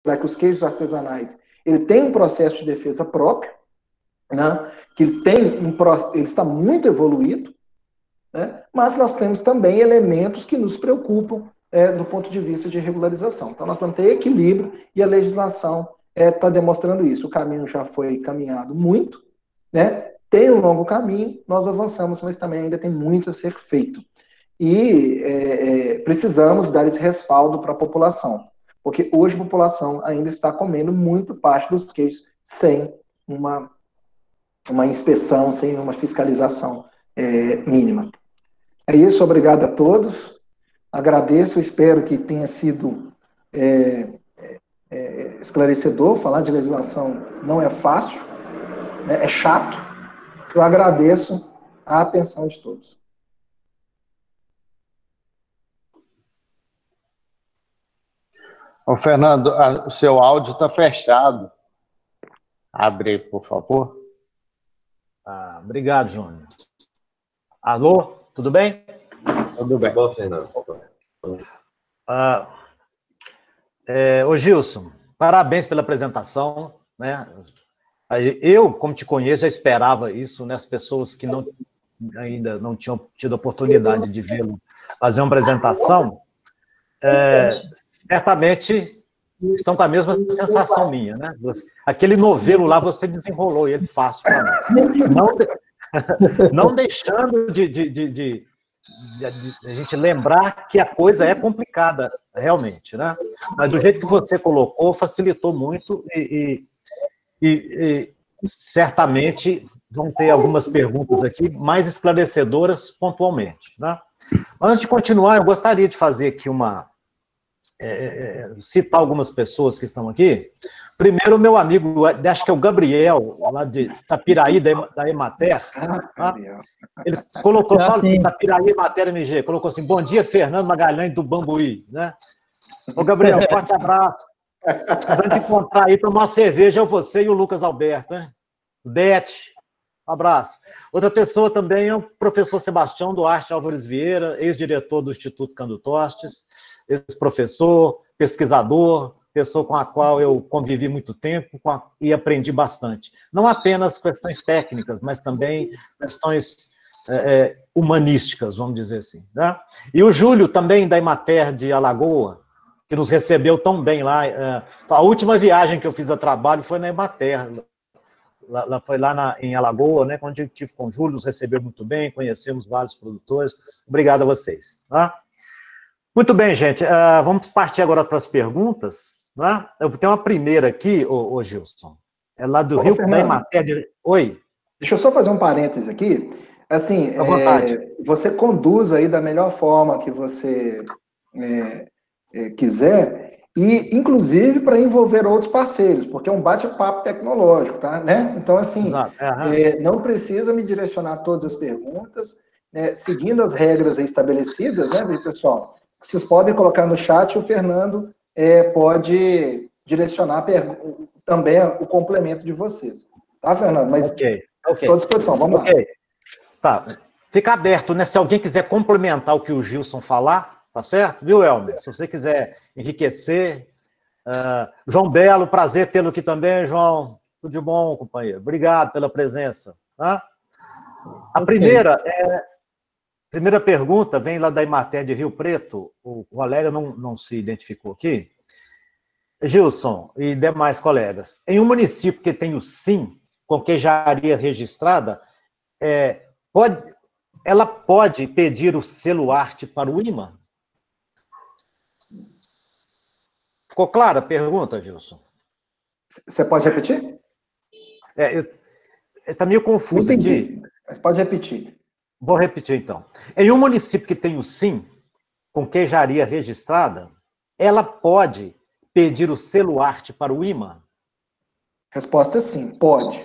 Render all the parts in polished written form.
que os queijos artesanais, ele tem um processo de defesa próprio, né, que ele está muito evoluído, né, mas nós temos também elementos que nos preocupam do ponto de vista de regularização. Então, nós vamos ter equilíbrio e a legislação está demonstrando isso. O caminho já foi caminhado muito, né, tem um longo caminho, nós avançamos, mas também ainda tem muito a ser feito. E precisamos dar esse respaldo para a população, porque hoje a população ainda está comendo muito parte dos queijos sem uma inspeção, sem uma fiscalização mínima. É isso, obrigado a todos. Agradeço, espero que tenha sido esclarecedor. Falar de legislação não é fácil, né, é chato. Eu agradeço a atenção de todos. Ô, Fernando, o seu áudio está fechado. Abre aí, por favor. Obrigado, Júnior. Alô, tudo bem? Tudo bem. Bom, Fernando. Ô, Gilson, parabéns pela apresentação, né? Eu, como te conheço, já esperava isso, né? As pessoas que ainda não tinham tido a oportunidade de vê-lo fazer uma apresentação, certamente estão com a mesma sensação minha, né? Aquele novelo lá, você desenrolou ele fácil para nós. Não deixando de a gente lembrar que a coisa é complicada, realmente, né? Mas do jeito que você colocou, facilitou muito e certamente vão ter algumas perguntas aqui mais esclarecedoras pontualmente, né? Antes de continuar, eu gostaria de fazer aqui citar algumas pessoas que estão aqui. Primeiro, o meu amigo, acho que é o Gabriel, lá de Itapiraí, da Emater. Tá? Ele colocou, fala assim, Itapiraí, Emater, MG, colocou assim, bom dia, Fernando Magalhães, do Bambuí. Né? Ô, Gabriel, forte abraço. Precisando encontrar aí, tomar uma cerveja, eu, você e o Lucas Alberto. Hein? Dete, abraço. Outra pessoa também é o professor Sebastião Duarte Álvares Vieira, ex-diretor do Instituto Cândido Tostes, ex-professor, pesquisador, pessoa com a qual eu convivi muito tempo e aprendi bastante. Não apenas questões técnicas, mas também questões humanísticas, vamos dizer assim. Né? E o Júlio, também da Emater de Alagoa, que nos recebeu tão bem lá. A última viagem que eu fiz a trabalho foi na Emater, foi lá em Alagoa, né, onde eu estive com o Júlio, nos recebeu muito bem, conhecemos vários produtores. Obrigado a vocês. Tá? Muito bem, gente. Vamos partir agora para as perguntas. Né? Eu tenho uma primeira aqui, ô Gilson. É lá do Rio, da Emater. Oi. Deixa eu só fazer um parêntese aqui. Assim, à vontade. Você conduz aí da melhor forma que você quiser, e inclusive para envolver outros parceiros, porque é um bate-papo tecnológico, tá? Né? Então, assim, não precisa me direcionar todas as perguntas, né? Seguindo as regras estabelecidas, né, pessoal? Vocês podem colocar no chat, o Fernando pode direcionar também o complemento de vocês. Tá, Fernando? Mas estou à disposição, vamos lá. Tá. Fica aberto, né? Se alguém quiser complementar o que o Gilson falar, tá certo? Viu, Elmer? Se você quiser enriquecer. João Belo, prazer tê-lo aqui também, João. Tudo de bom, companheiro. Obrigado pela presença. Tá? A primeira pergunta vem lá da Emater de Rio Preto. O colega não se identificou aqui. Gilson e demais colegas, em um município que tem o SIM, com queijaria registrada, ela pode pedir o selo arte para o IMA? Ficou clara a pergunta, Gilson? Você pode repetir? Está meio confuso aqui. Mas pode repetir. Vou repetir, então. Em um município que tem o SIM, com queijaria registrada, ela pode pedir o selo arte para o IMA? Resposta é sim, pode.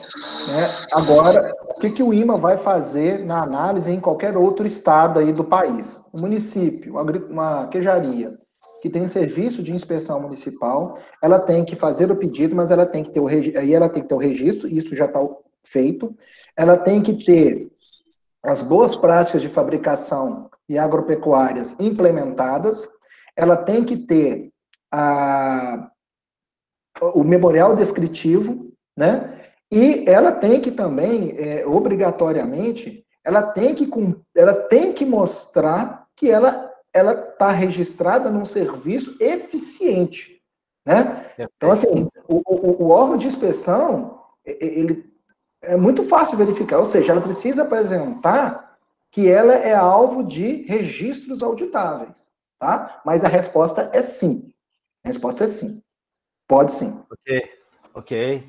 Né? Agora, o que o IMA vai fazer na análise em qualquer outro estado aí do país? Um município, uma queijaria, que tem serviço de inspeção municipal, ela tem que fazer o pedido, mas ela tem que ter o registro, e isso já está feito. Ela tem que ter as boas práticas de fabricação e agropecuárias implementadas, ela tem que ter o memorial descritivo, né? E ela tem que também, obrigatoriamente, ela tem que mostrar que ela está registrada num serviço eficiente, né? Então, assim, o órgão de inspeção, ele é muito fácil verificar, ou seja, ela precisa apresentar que ela é alvo de registros auditáveis, tá? Mas a resposta é sim. A resposta é sim. Pode sim. Ok.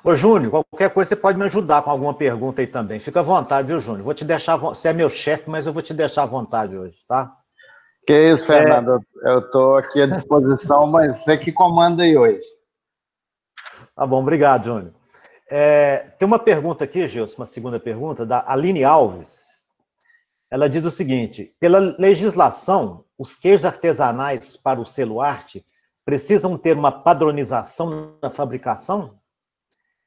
Ô, Júnior, qualquer coisa você pode me ajudar com alguma pergunta aí também. Fica à vontade, viu, Júnior? Vou te deixar, você é meu chefe, mas eu vou te deixar à vontade hoje, tá? Que isso, Fernando, eu estou aqui à disposição, mas você que comanda aí hoje. Tá bom, obrigado, Júnior. Tem uma pergunta aqui, Gilson, uma segunda pergunta, da Aline Alves. Ela diz o seguinte: pela legislação, os queijos artesanais para o selo arte precisam ter uma padronização na fabricação?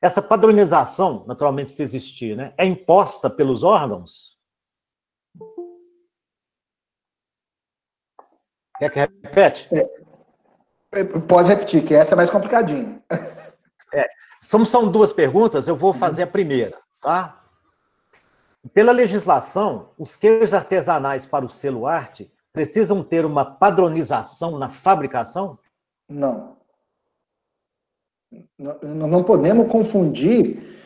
Essa padronização, naturalmente, se existir, né, é imposta pelos órgãos? Quer que repete? Pode repetir, que essa é mais complicadinha. São duas perguntas, eu vou fazer a primeira, tá? Pela legislação, os queijos artesanais para o selo arte precisam ter uma padronização na fabricação? Não. Não podemos confundir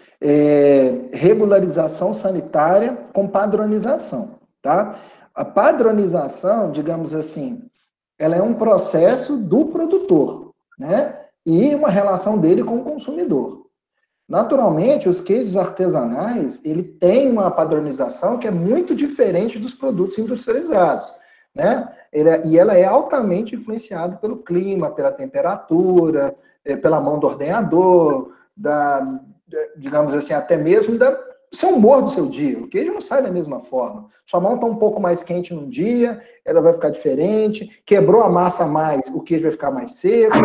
regularização sanitária com padronização, tá? A padronização, digamos assim, ela é um processo do produtor, né? E uma relação dele com o consumidor. Naturalmente, os queijos artesanais, ele tem uma padronização que é muito diferente dos produtos industrializados, né? E ela é altamente influenciada pelo clima, pela temperatura, pela mão do ordenador, digamos assim, até mesmo do seu humor do seu dia. O queijo não sai da mesma forma. Sua mão está um pouco mais quente num dia, ela vai ficar diferente. Quebrou a massa mais, o queijo vai ficar mais seco.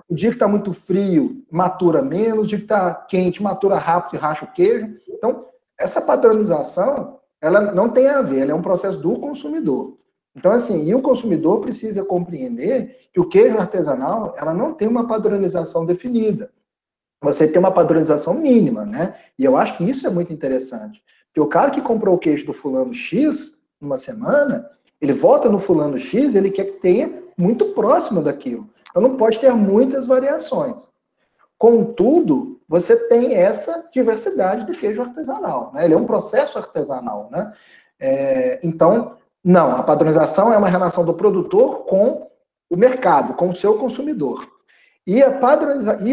O dia que está muito frio, matura menos. O dia que está quente, matura rápido e racha o queijo. Então, essa padronização, ela não tem a ver, ela é um processo do consumidor. Então, assim, e o consumidor precisa compreender que o queijo artesanal, ela não tem uma padronização definida. Você tem uma padronização mínima, né? E eu acho que isso é muito interessante. Porque o cara que comprou o queijo do fulano X numa semana, ele volta no fulano X, ele quer que tenha muito próximo daquilo. Então não pode ter muitas variações. Contudo, você tem essa diversidade do queijo artesanal, né? Ele é um processo artesanal, né? Então, não, a padronização é uma relação do produtor com o mercado, com o seu consumidor. E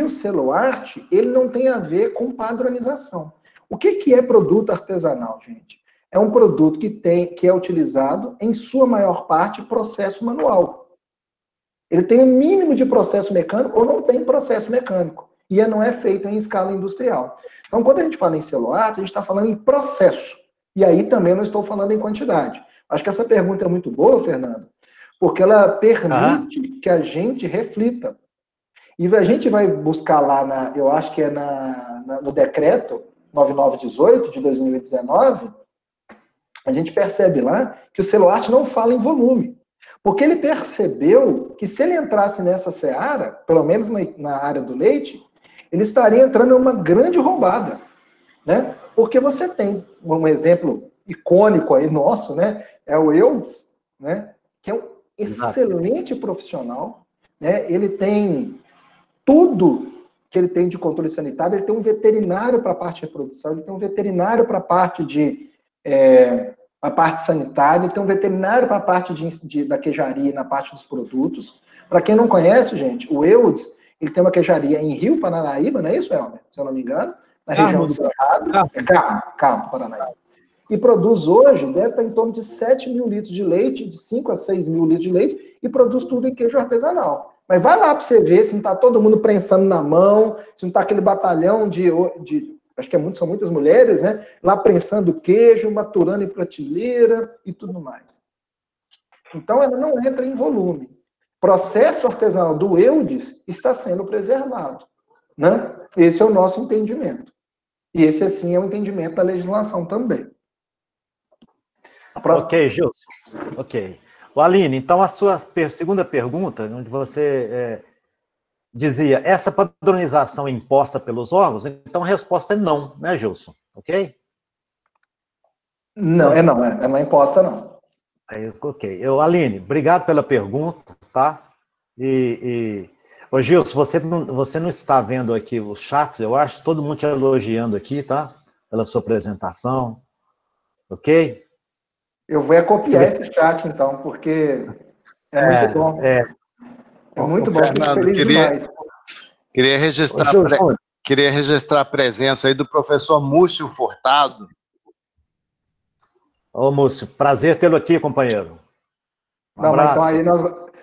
o selo arte, ele não tem a ver com padronização. O que é produto artesanal, gente? É um produto que é utilizado, em sua maior parte, processo manual. Ele tem um mínimo de processo mecânico ou não tem processo mecânico. E não é feito em escala industrial. Então, quando a gente fala em selo arte, a gente está falando em processo. E aí também não estou falando em quantidade. Acho que essa pergunta é muito boa, Fernando, porque ela permite que a gente reflita. E a gente vai buscar lá, eu acho que é no decreto 9918 de 2019, a gente percebe lá que o selo arte não fala em volume. Porque ele percebeu que se ele entrasse nessa seara, pelo menos na área do leite, ele estaria entrando em uma grande roubada, né? Porque você tem um exemplo icônico aí nosso, né? É o Eudes, né? Que é um excelente profissional, né? Ele tem tudo que ele tem de controle sanitário, ele tem um veterinário para a parte de reprodução, ele tem um veterinário para a parte a parte sanitária, ele tem um veterinário para a parte da queijaria, na parte dos produtos. Para quem não conhece, gente, o Eudes, ele tem uma queijaria em Rio, Paranaíba, não é isso, Elmer? Se eu não me engano, na região do Cerrado, Carmo, Paranaíba. E produz hoje, deve estar em torno de 7 mil litros de leite, de 5 a 6 mil litros de leite, e produz tudo em queijo artesanal. Mas vai lá para você ver se não está todo mundo prensando na mão, se não está aquele batalhão acho que são muitas mulheres, né? Lá prensando queijo, maturando em prateleira e tudo mais. Então, ela não entra em volume. O processo artesanal do Eudes está sendo preservado, né? Esse é o nosso entendimento. E esse, assim, é o entendimento da legislação também. Ok, Gilson. Ok. Aline, então a sua segunda pergunta, onde você dizia, essa padronização é imposta pelos órgãos? Então a resposta é não, né, Gilson? Ok? Não, ela não é imposta, não. Aí, ok. Aline, obrigado pela pergunta, tá? Ô Gilson, você não está vendo aqui os chats, eu acho, todo mundo te elogiando aqui, tá? Pela sua apresentação, ok? Eu vou copiar esse chat, então, porque é muito bom. É muito bom, fico Fernando, feliz demais. queria registrar, queria registrar a presença aí do professor Múcio Furtado. Ô, Múcio, prazer tê-lo aqui, companheiro. Não, mas então aí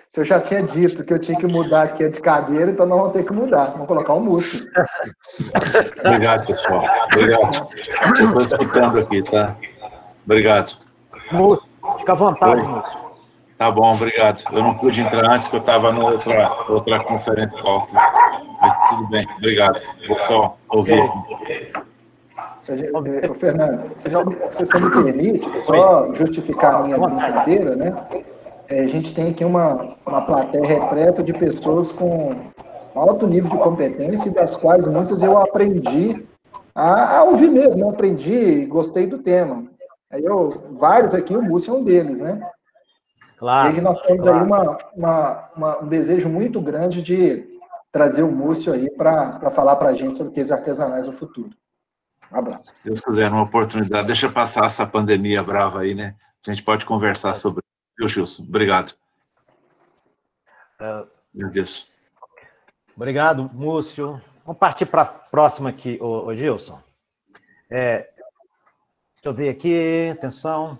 se eu já tinha dito que eu tinha que mudar aqui de cadeira, então nós vamos ter que mudar. Vamos colocar um Múcio. Obrigado, pessoal. Obrigado. Estou escutando aqui, tá? Obrigado. Múcio, fica à vontade, Múcio. Tá bom, obrigado. Eu não pude entrar antes, que eu estava em outra conferência call. Mas tudo bem, obrigado. Vou só ouvir. Fernando, se você me permite, só justificar a minha brincadeira, né? A gente tem aqui uma plateia repleta de pessoas com alto nível de competência, e das quais muitas eu aprendi a ouvir mesmo, eu aprendi e gostei do tema. Aí vários aqui, o Múcio é um deles, né? Claro. E aí nós temos aí um desejo muito grande de trazer o Múcio aí para falar para a gente sobre queijos artesanais no futuro. Um abraço. Se Deus quiser, uma oportunidade, deixa passar essa pandemia brava aí, né? A gente pode conversar sobre isso. Viu, Gilson? Obrigado. Agradeço. Obrigado, Múcio. Vamos partir para a próxima aqui, ô Gilson. Deixa eu ver aqui, atenção.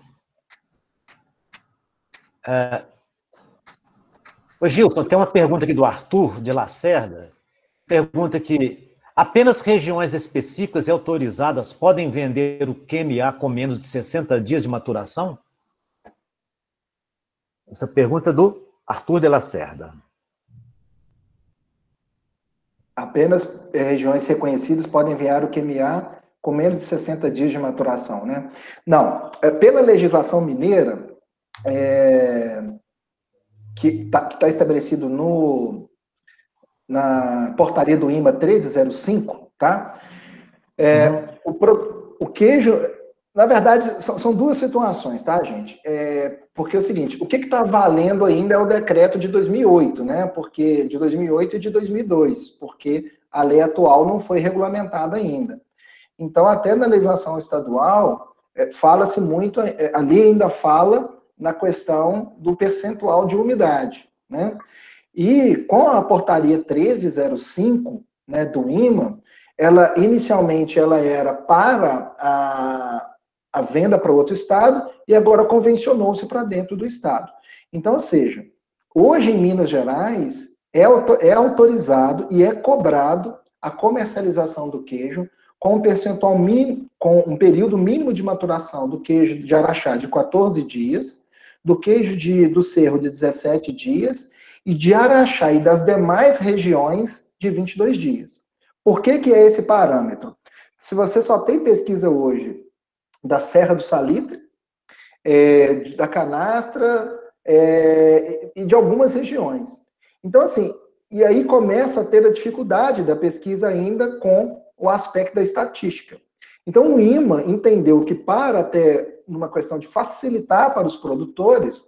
Ô Gilson, tem uma pergunta aqui do Arthur de Lacerda. Pergunta que apenas regiões específicas e autorizadas podem vender o QMA com menos de 60 dias de maturação? Essa pergunta é do Arthur de Lacerda. Apenas regiões reconhecidas podem enviar o QMA com menos de 60 dias de maturação, né? Não, pela legislação mineira, que está estabelecido na portaria do IMA 1305, tá? O queijo, na verdade, são duas situações, tá, gente? Porque é o seguinte, o que está valendo ainda é o decreto de 2008, né? Porque de 2008 e de 2002, porque a lei atual não foi regulamentada ainda. Então, até na legislação estadual, fala-se muito, a lei ainda fala na questão do percentual de umidade, né? E com a portaria 1305, né, do IMA, inicialmente ela era para a venda para outro estado e agora convencionou-se para dentro do estado. Então, ou seja, hoje em Minas Gerais é autorizado e é cobrado a comercialização do queijo com um percentual mínimo, com um período mínimo de maturação do queijo de Araxá de 14 dias, do queijo do Cerro de 17 dias e de Araxá e das demais regiões de 22 dias. Por que é esse parâmetro? Se você só tem pesquisa hoje da Serra do Salitre, da Canastra e de algumas regiões. Então, assim, e aí começa a ter a dificuldade da pesquisa ainda com o aspecto da estatística. Então, o IMA entendeu que para até numa questão de facilitar para os produtores,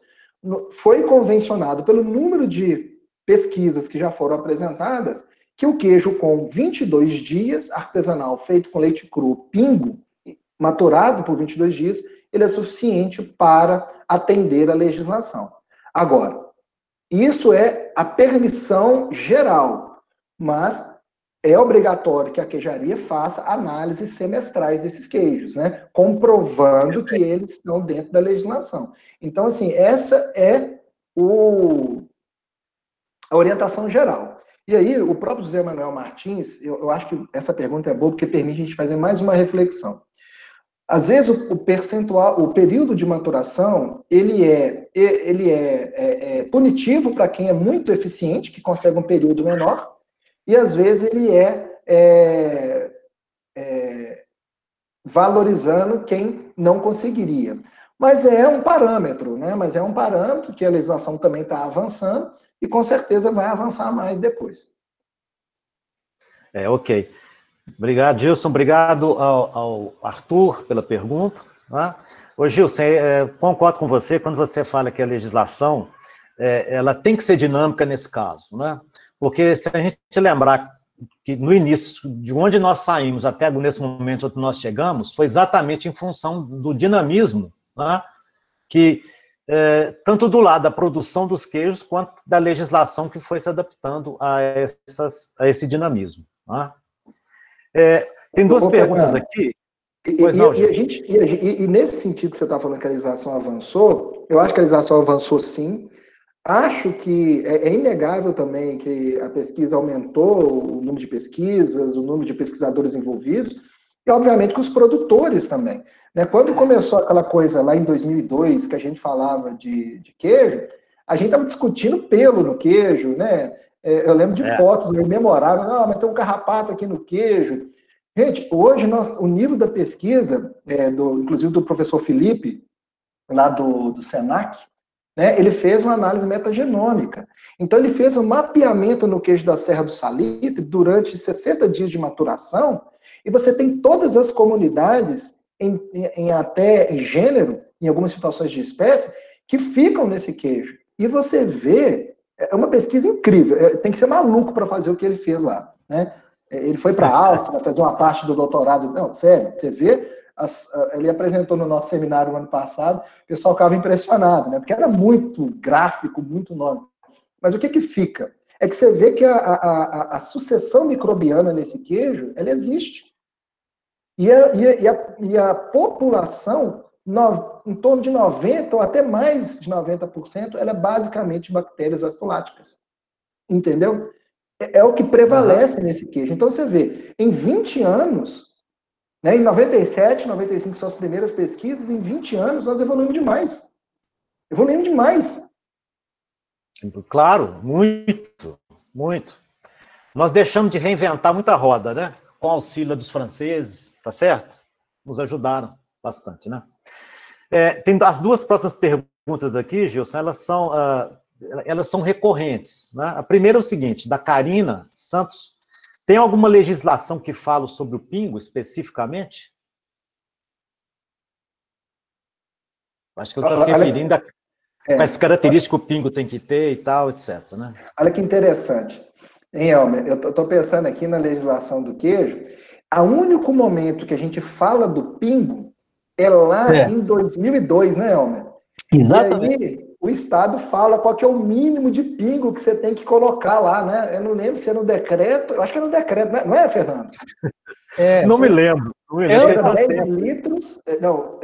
foi convencionado pelo número de pesquisas que já foram apresentadas, que o queijo com 22 dias, artesanal, feito com leite cru, pingo, maturado por 22 dias, ele é suficiente para atender a legislação. Agora, isso é a permissão geral, mas é obrigatório que a queijaria faça análises semestrais desses queijos, né? Comprovando que eles estão dentro da legislação. Então, assim, essa é a orientação geral. E aí, o próprio José Manuel Martins, eu acho que essa pergunta é boa, porque permite a gente fazer mais uma reflexão. Às vezes, o percentual, o período de maturação, ele é punitivo para quem é muito eficiente, que consegue um período menor, e às vezes ele valorizando quem não conseguiria. Mas é um parâmetro, né? Mas é um parâmetro que a legislação também está avançando e com certeza vai avançar mais depois. Ok. Obrigado, Gilson. Obrigado ao Arthur pela pergunta. Tá? Ô, Gilson, concordo com você quando você fala que a legislação ela tem que ser dinâmica nesse caso, né? Porque se a gente lembrar que no início, de onde nós saímos até nesse momento onde nós chegamos, foi exatamente em função do dinamismo, né? Que tanto do lado da produção dos queijos, quanto da legislação que foi se adaptando a esse dinamismo. Né? Tem duas perguntas aqui. E nesse sentido que você está falando que a legislação avançou, eu acho que a legislação avançou sim. Acho que é inegável também que a pesquisa aumentou o número de pesquisas, o número de pesquisadores envolvidos, e obviamente que os produtores também. Né? Quando começou aquela coisa lá em 2002, que a gente falava de queijo, a gente estava discutindo pelo no queijo, né? Eu lembro de fotos memoráveis, mas tem um carrapato aqui no queijo. Gente, hoje o nível da pesquisa, inclusive do professor Felipe, lá do Senac, né, ele fez uma análise metagenômica. Então, ele fez um mapeamento no queijo da Serra do Salitre durante 60 dias de maturação, e você tem todas as comunidades, até em gênero, em algumas situações de espécie, que ficam nesse queijo. E você vê, é uma pesquisa incrível, tem que ser maluco para fazer o que ele fez lá. Né? Ele foi para a Áustria fazer uma parte do doutorado. Não, sério, você vê... ele apresentou no nosso seminário no ano passado, o pessoal ficava impressionado, né? Porque era muito gráfico, muito nome. Mas o que fica? É que você vê que a sucessão microbiana nesse queijo, ela existe. E a população, em torno de 90% ou até mais de 90%, ela é basicamente bactérias astoláticas. Entendeu? É o que prevalece nesse queijo. Então você vê, em 20 anos... Em 97, 95 são as primeiras pesquisas, em 20 anos nós evoluímos demais. Evoluímos demais. Claro, muito, muito. Nós deixamos de reinventar muita roda, né? Com o auxílio dos franceses, tá certo? Nos ajudaram bastante, né? Tem as duas próximas perguntas aqui, Gilson, elas são recorrentes. Né? A primeira é o seguinte, da Karina Santos. Tem alguma legislação que fala sobre o pingo, especificamente? Acho que eu estou se referindo a as características que o pingo tem que ter e tal, etc. Né? Olha que interessante. Hein, Elmer? Eu estou pensando aqui na legislação do queijo. O único momento que a gente fala do pingo é lá em 2002, né, Elmer? Exatamente. E aí, o Estado fala qual que é o mínimo de pingo que você tem que colocar lá, né? Eu não lembro se é no decreto, eu acho que é no decreto, não é, Fernando? Não me lembro. Era 10 litros, não,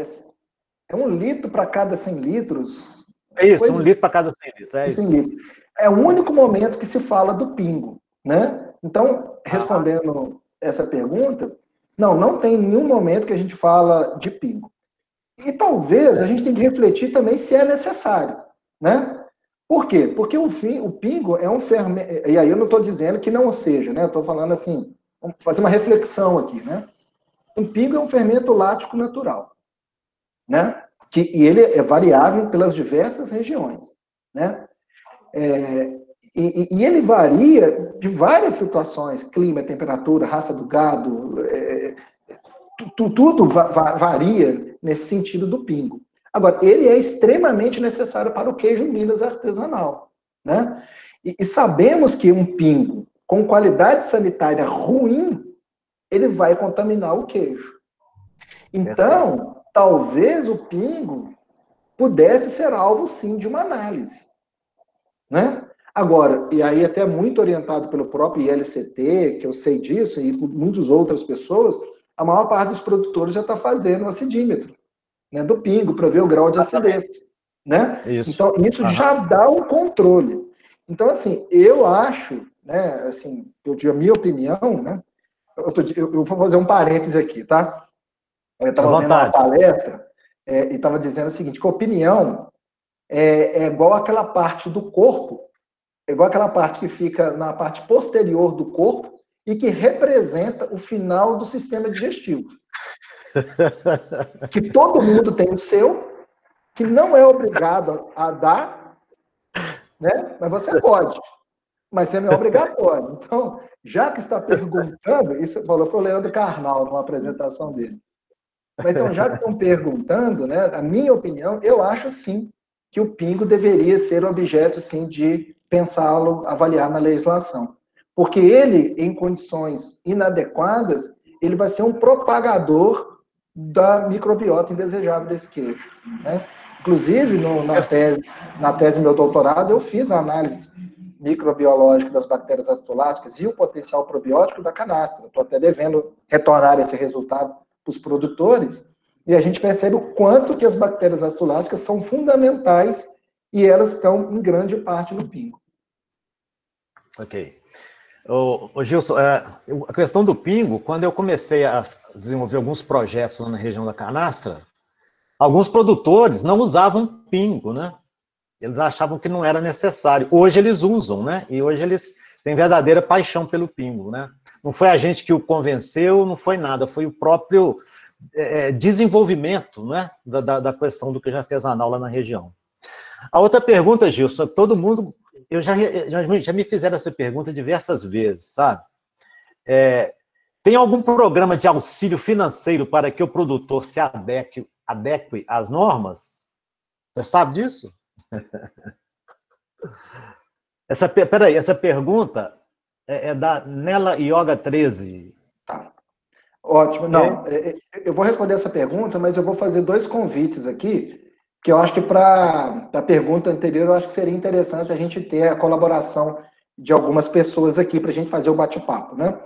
é 1 litro para cada 100 litros. É isso, 1 litro para cada 100 litros, é 100 isso. litros. É o único momento que se fala do pingo, né? Então, respondendo essa pergunta, não tem nenhum momento que a gente fala de pingo. E talvez a gente tenha que refletir também se é necessário, né? Por quê? Porque o pingo é um fermento, e aí eu não estou dizendo que não seja, né? Eu estou falando assim, vamos fazer uma reflexão aqui, né? O pingo é um fermento lático natural, né? E ele é variável pelas diversas regiões, né? E ele varia de várias situações, clima, temperatura, raça do gado, tudo varia nesse sentido do pingo. Agora, ele é extremamente necessário para o queijo Minas artesanal, né? E sabemos que um pingo com qualidade sanitária ruim, ele vai contaminar o queijo. Então, talvez o pingo pudesse ser alvo, sim, de uma análise, né? Agora, e aí até muito orientado pelo próprio ILCT, que eu sei disso, e por muitas outras pessoas, a maior parte dos produtores já está fazendo o acidímetro, né, do pingo, para ver o grau de acidez. Né? Isso. Então, isso já dá um controle. Então, assim, eu acho, né, assim, a minha opinião, né, eu vou fazer um parêntese aqui, tá? Eu estava vendo uma palestra e estava dizendo o seguinte, que a opinião é igual àquela parte do corpo, é igual àquela parte que fica na parte posterior do corpo e que representa o final do sistema digestivo. Que todo mundo tem o seu, que não é obrigado a dar, né? Mas você pode. mas semi-obrigatório. Então, já que está perguntando, isso falou foi o Leandro Carnal, numa apresentação dele. Mas, então, já que estão perguntando, né, a minha opinião, eu acho sim que o pingo deveria ser objeto sim, de pensá-lo, avaliar na legislação. Porque ele, em condições inadequadas, ele vai ser um propagador da microbiota indesejável desse queijo. Né? Inclusive, na tese do meu doutorado, eu fiz a análise microbiológica das bactérias acidoláticas e o potencial probiótico da canastra. Estou até devendo retornar esse resultado para os produtores, e a gente percebe o quanto que as bactérias acidoláticas são fundamentais e elas estão em grande parte no pingo. Ok. Gilson, a questão do pingo, quando eu comecei a desenvolver alguns projetos na região da canastra, alguns produtores não usavam pingo, né? Eles achavam que não era necessário. Hoje eles usam, né? E hoje eles têm verdadeira paixão pelo pingo, né? Não foi a gente que o convenceu, não foi nada, foi o próprio desenvolvimento, né? Da questão do queijo artesanal lá na região. A outra pergunta, Gilson, todo mundo... já me fizeram essa pergunta diversas vezes, sabe? Tem algum programa de auxílio financeiro para que o produtor se adeque às normas? Você sabe disso? Peraí, essa pergunta é da Nela Yoga 13. Tá. Ótimo. Não, eu vou responder essa pergunta, mas eu vou fazer 2 convites aqui, que eu acho que para a pergunta anterior, eu acho que seria interessante a gente ter a colaboração de algumas pessoas aqui para a gente fazer o bate-papo, né?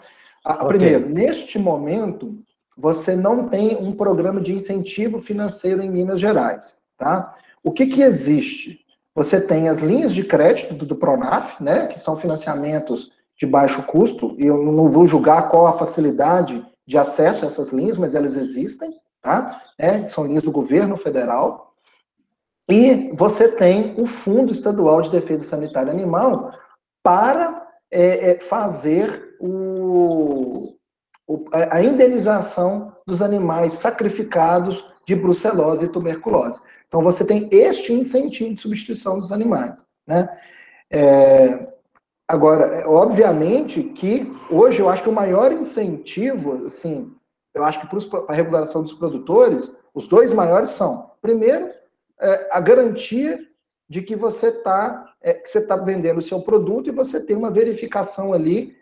Primeiro, neste momento, você não tem um programa de incentivo financeiro em Minas Gerais, tá? O que existe? Você tem as linhas de crédito do Pronaf, né, que são financiamentos de baixo custo, e eu não vou julgar qual a facilidade de acesso a essas linhas, mas elas existem, tá? São linhas do governo federal. E você tem o Fundo Estadual de Defesa Sanitária Animal para fazer a indenização dos animais sacrificados de brucelose e tuberculose. Então, você tem este incentivo de substituição dos animais, né? Agora, obviamente que hoje eu acho que o maior incentivo, assim, eu acho que para a regulação dos produtores, os 2 maiores são, primeiro, a garantia de que você está vendendo o seu produto e você tem uma verificação ali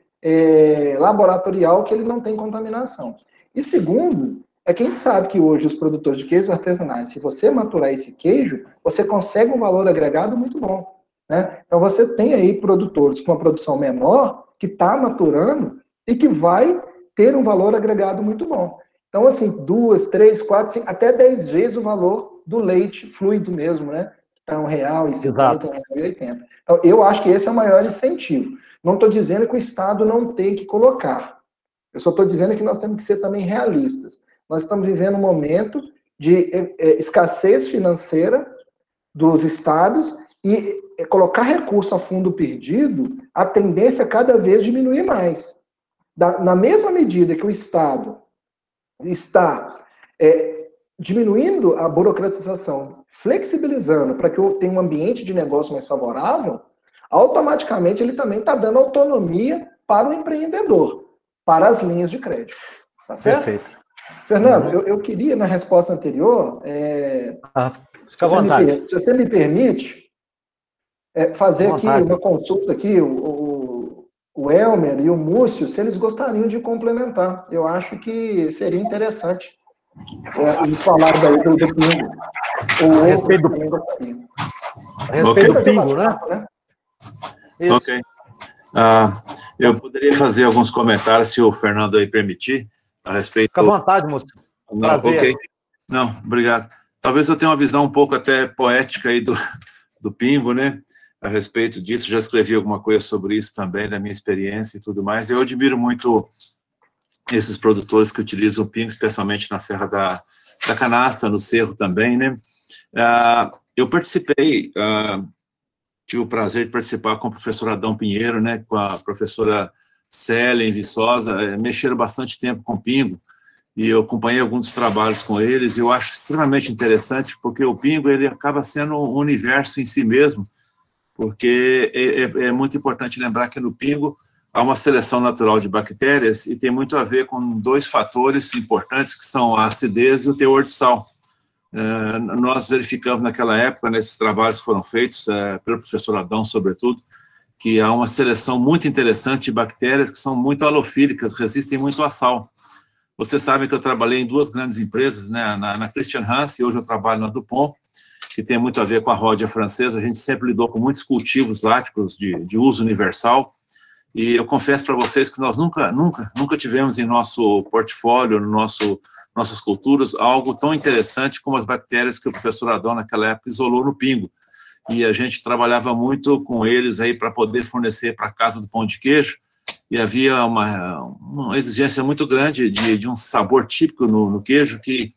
laboratorial que ele não tem contaminação. E segundo, que a gente sabe que hoje os produtores de queijos artesanais, se você maturar esse queijo, você consegue um valor agregado muito bom. Né? Então você tem aí produtores com uma produção menor que está maturando e que vai ter um valor agregado muito bom. Então, assim, 2, 3, 4, 5, até 10 vezes o valor do leite fluido mesmo, né? Está R$1,50, R$1,80. Então, eu acho que esse é o maior incentivo. Não estou dizendo que o Estado não tem que colocar. Eu só estou dizendo que nós temos que ser também realistas. Nós estamos vivendo um momento de escassez financeira dos estados e colocar recurso a fundo perdido, a tendência é cada vez diminuir mais. Na mesma medida que o Estado está diminuindo a burocratização, flexibilizando para que eu tenha um ambiente de negócio mais favorável, automaticamente ele também está dando autonomia para o empreendedor, para as linhas de crédito. Tá certo? Perfeito. Fernando, eu queria, na resposta anterior, fica à vontade. Se você me permite, fazer aqui uma consulta aqui, o Elmer e o Múcio, se eles gostariam de complementar. Eu acho que seria interessante eles falarem daí do pingo. A respeito do pingo, né? Isso. Ok. Eu poderia fazer alguns comentários, se o Fernando aí permitir, a respeito... Fica à vontade, Múcio. Prazer. Ok. Não, obrigado. Talvez eu tenha uma visão um pouco até poética aí do pingo, né? A respeito disso, já escrevi alguma coisa sobre isso também, da minha experiência e tudo mais. Eu admiro muito esses produtores que utilizam o pingo, especialmente na Serra da Canastra, no Cerro também, né? Eu participei, tive o prazer de participar com o professor Adão Pinheiro, né? Com a professora Célia em Viçosa, mexeram bastante tempo com o pingo, e eu acompanhei alguns dos trabalhos com eles, e eu acho extremamente interessante, porque o pingo, ele acaba sendo um universo em si mesmo, porque é muito importante lembrar que no pingo há uma seleção natural de bactérias e tem muito a ver com dois fatores importantes, que são a acidez e o teor de sal. Nós verificamos naquela época, nesses trabalhos que foram feitos pelo professor Adão, sobretudo, que há uma seleção muito interessante de bactérias que são muito halofílicas, resistem muito a sal. Vocês sabem que eu trabalhei em duas grandes empresas, né, na Christian Hansen, e hoje eu trabalho na DuPont, que tem muito a ver com a ródia francesa. A gente sempre lidou com muitos cultivos láticos de uso universal, e eu confesso para vocês que nós nunca tivemos em nosso portfólio, nossas culturas, algo tão interessante como as bactérias que o professor Adão, naquela época, isolou no pingo. E a gente trabalhava muito com eles aí para poder fornecer para a casa do pão de queijo, e havia uma exigência muito grande de um sabor típico no queijo, e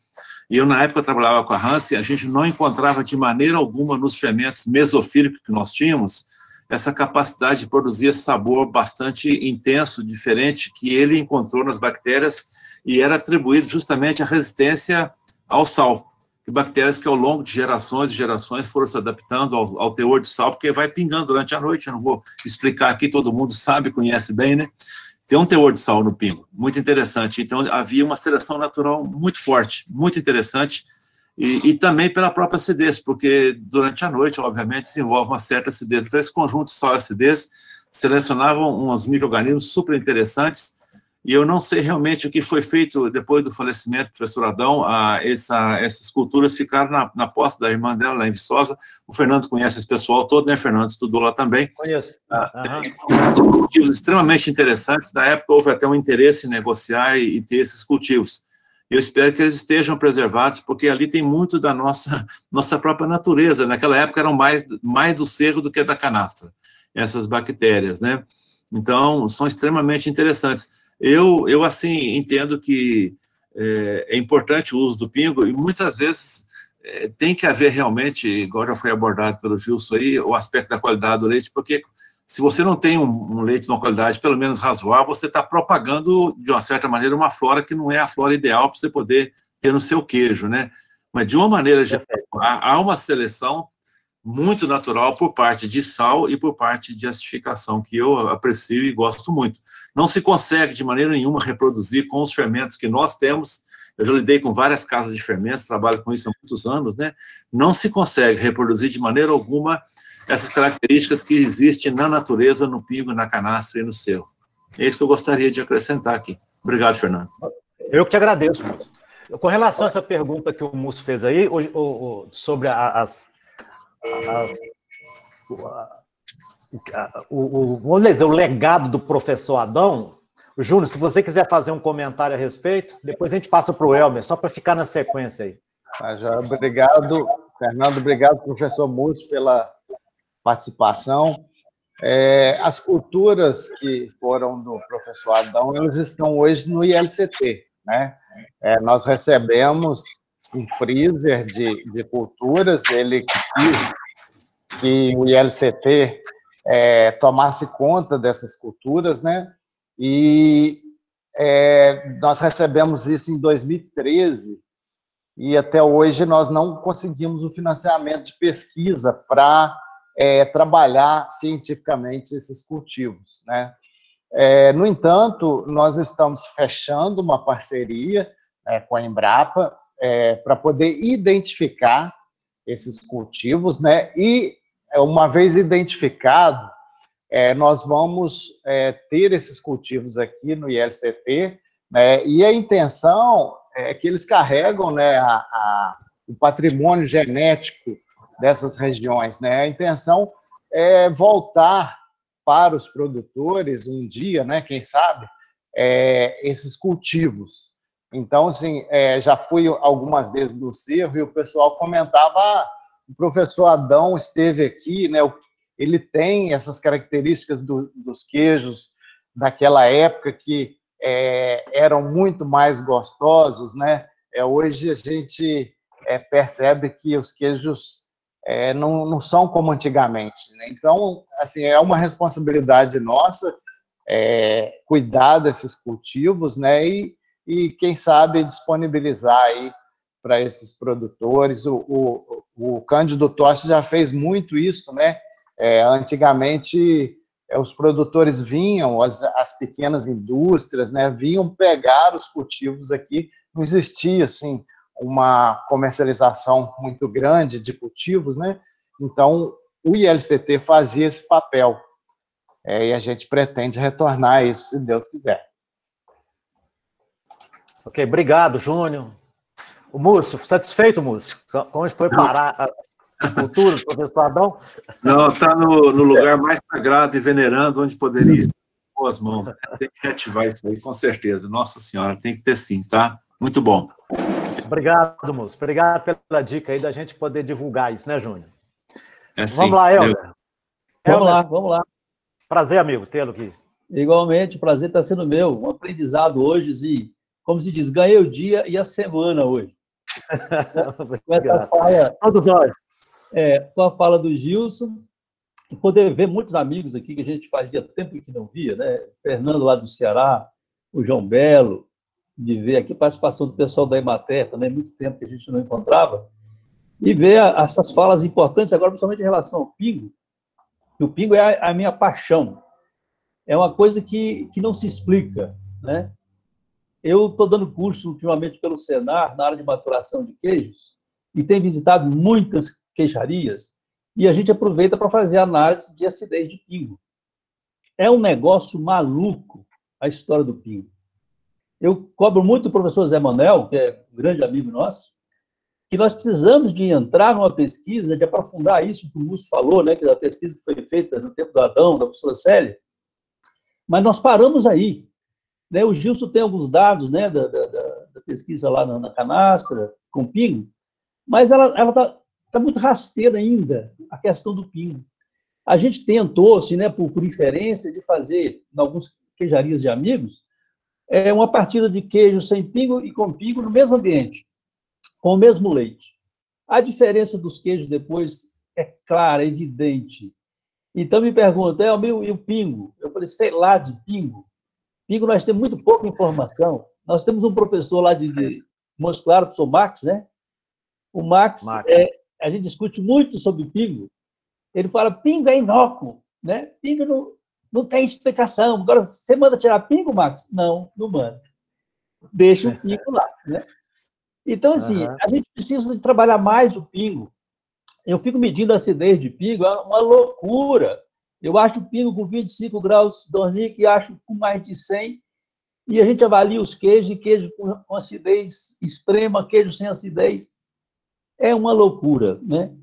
eu, na época, trabalhava com a Hansen, a gente não encontrava de maneira alguma nos fermentos mesofílicos que nós tínhamos, essa capacidade de produzir esse sabor bastante intenso, diferente, que ele encontrou nas bactérias, e era atribuído justamente à resistência ao sal. Bactérias que ao longo de gerações e gerações foram se adaptando ao teor de sal, porque vai pingando durante a noite, eu não vou explicar aqui, todo mundo sabe, conhece bem, né? Tem um teor de sal no pingo, muito interessante. Então, havia uma seleção natural muito forte, muito interessante, e também pela própria acidez, porque durante a noite, obviamente, desenvolve uma certa acidez. Então, esse conjunto de sal e acidez selecionavam uns micro-organismos super interessantes, e eu não sei realmente o que foi feito depois do falecimento do professor Adão. Essas culturas ficaram na posse da irmã dela, lá em Viçosa. O Fernando conhece esse pessoal todo, né, Fernando? Estudou lá também. Conheço. São cultivos extremamente interessantes. Na época, houve até um interesse em negociar e ter esses cultivos. Eu espero que eles estejam preservados, porque ali tem muito da nossa própria natureza. Naquela época, eram mais do cerro do que da canastra, essas bactérias, né? Então, são extremamente interessantes. Eu assim, entendo que é importante o uso do pingo, e muitas vezes tem que haver realmente, igual já foi abordado pelo Gilson aí, o aspecto da qualidade do leite, porque se você não tem um leite de uma qualidade pelo menos razoável, você está propagando, de uma certa maneira, uma flora que não é a flora ideal para você poder ter no seu queijo, né? Mas, de uma maneira geral, há uma seleção muito natural por parte de sal e por parte de acidificação, que eu aprecio e gosto muito. Não se consegue, de maneira nenhuma, reproduzir com os fermentos que nós temos. Eu já lidei com várias casas de fermentos, trabalho com isso há muitos anos, né? Não se consegue reproduzir de maneira alguma essas características que existem na natureza, no pingo, na canastra e no cerro. É isso que eu gostaria de acrescentar aqui. Obrigado, Fernando. Eu que agradeço, Múcio. Com relação a essa pergunta que o Múcio fez aí, sobre o legado do professor Adão, Júnior, se você quiser fazer um comentário a respeito, depois a gente passa para o Elmer, só para ficar na sequência aí. Obrigado, Fernando, obrigado, professor Múcio, pela participação. As culturas que foram do professor Adão, elas estão hoje no ILCT, né? Nós recebemos um freezer de culturas, ele quis que o ILCT tomasse conta dessas culturas, né? E nós recebemos isso em 2013, e até hoje nós não conseguimos o financiamento de pesquisa para trabalhar cientificamente esses cultivos, né? No entanto, nós estamos fechando uma parceria com a Embrapa para poder identificar esses cultivos, né? E, uma vez identificado, nós vamos ter esses cultivos aqui no ILCT, né? E a intenção é que eles carregam, né, o patrimônio genético dessas regiões, né? A intenção é voltar para os produtores um dia, né, quem sabe, esses cultivos. Então, assim, já fui algumas vezes no cerro e o pessoal comentava, o professor Adão esteve aqui, né, ele tem essas características dos queijos daquela época que eram muito mais gostosos, né? Hoje a gente percebe que os queijos não são como antigamente, né? Então, assim, é uma responsabilidade nossa cuidar desses cultivos, né? E quem sabe disponibilizar aí para esses produtores. O Cândido Toste já fez muito isso, né? Antigamente, os produtores vinham, as pequenas indústrias, né, vinham pegar os cultivos aqui, não existia, assim, uma comercialização muito grande de cultivos, né? Então, o ILCT fazia esse papel, e a gente pretende retornar a isso, se Deus quiser. Ok, obrigado, Júnior. O Múcio, satisfeito, Múcio? Como foi parar as culturas, professor Adão? Não, está no lugar mais sagrado e venerando, onde poderia estar com as mãos. Né? Tem que reativar isso aí, com certeza. Nossa Senhora, tem que ter sim, tá? Muito bom. Obrigado, Múcio. Obrigado pela dica aí da gente poder divulgar isso, né, Júnior? Vamos lá, Helder. Vamos lá. Prazer, amigo, tê-lo aqui. Igualmente, o prazer está sendo meu. Um aprendizado hoje, e, como se diz, ganhei o dia e a semana hoje. Com essa fala, todos nós. Com a fala do Gilson, e poder ver muitos amigos aqui que a gente fazia tempo que não via, né? Fernando lá do Ceará, o João Belo, de ver aqui a participação do pessoal da Emater, também muito tempo que a gente não encontrava, e ver essas falas importantes, agora principalmente em relação ao Pingo. E o Pingo é a minha paixão. É uma coisa que não se explica, né? Eu estou dando curso ultimamente pelo Senar, na área de maturação de queijos, e tenho visitado muitas queijarias, e a gente aproveita para fazer análise de acidez de pingo. É um negócio maluco a história do pingo. Eu cobro muito o professor Zé Manuel, que é um grande amigo nosso, que nós precisamos de entrar numa pesquisa, de aprofundar isso que o Múcio falou, né, que é a pesquisa que foi feita no tempo do Adão, da professora Célia, mas nós paramos aí. Né? O Gilson tem alguns dados, né, da pesquisa lá na canastra, com pingo, mas ela está muito rasteira ainda, a questão do pingo. A gente tentou, assim, né, por inferência, de fazer, em algumas queijarias de amigos, uma partida de queijo sem pingo e com pingo no mesmo ambiente, com o mesmo leite. A diferença dos queijos depois é clara, é evidente. Então me perguntam, e o pingo? Eu falei, sei lá de pingo. Pingo nós temos muito pouca informação. Nós temos um professor lá de Montes Claros, o professor Max, né? O Max. A gente discute muito sobre pingo. Ele fala, pingo é inócuo, né? Pingo não tem explicação. Agora, você manda tirar pingo, Max? Não manda. Deixa o pingo lá, né? Então, assim, a gente precisa de trabalhar mais o pingo. Eu fico medindo a acidez de pingo, é uma loucura. Eu acho o pingo com 25 graus Dornick e acho com mais de 100. E a gente avalia os queijos, e queijo com acidez extrema, queijo sem acidez. É uma loucura, né?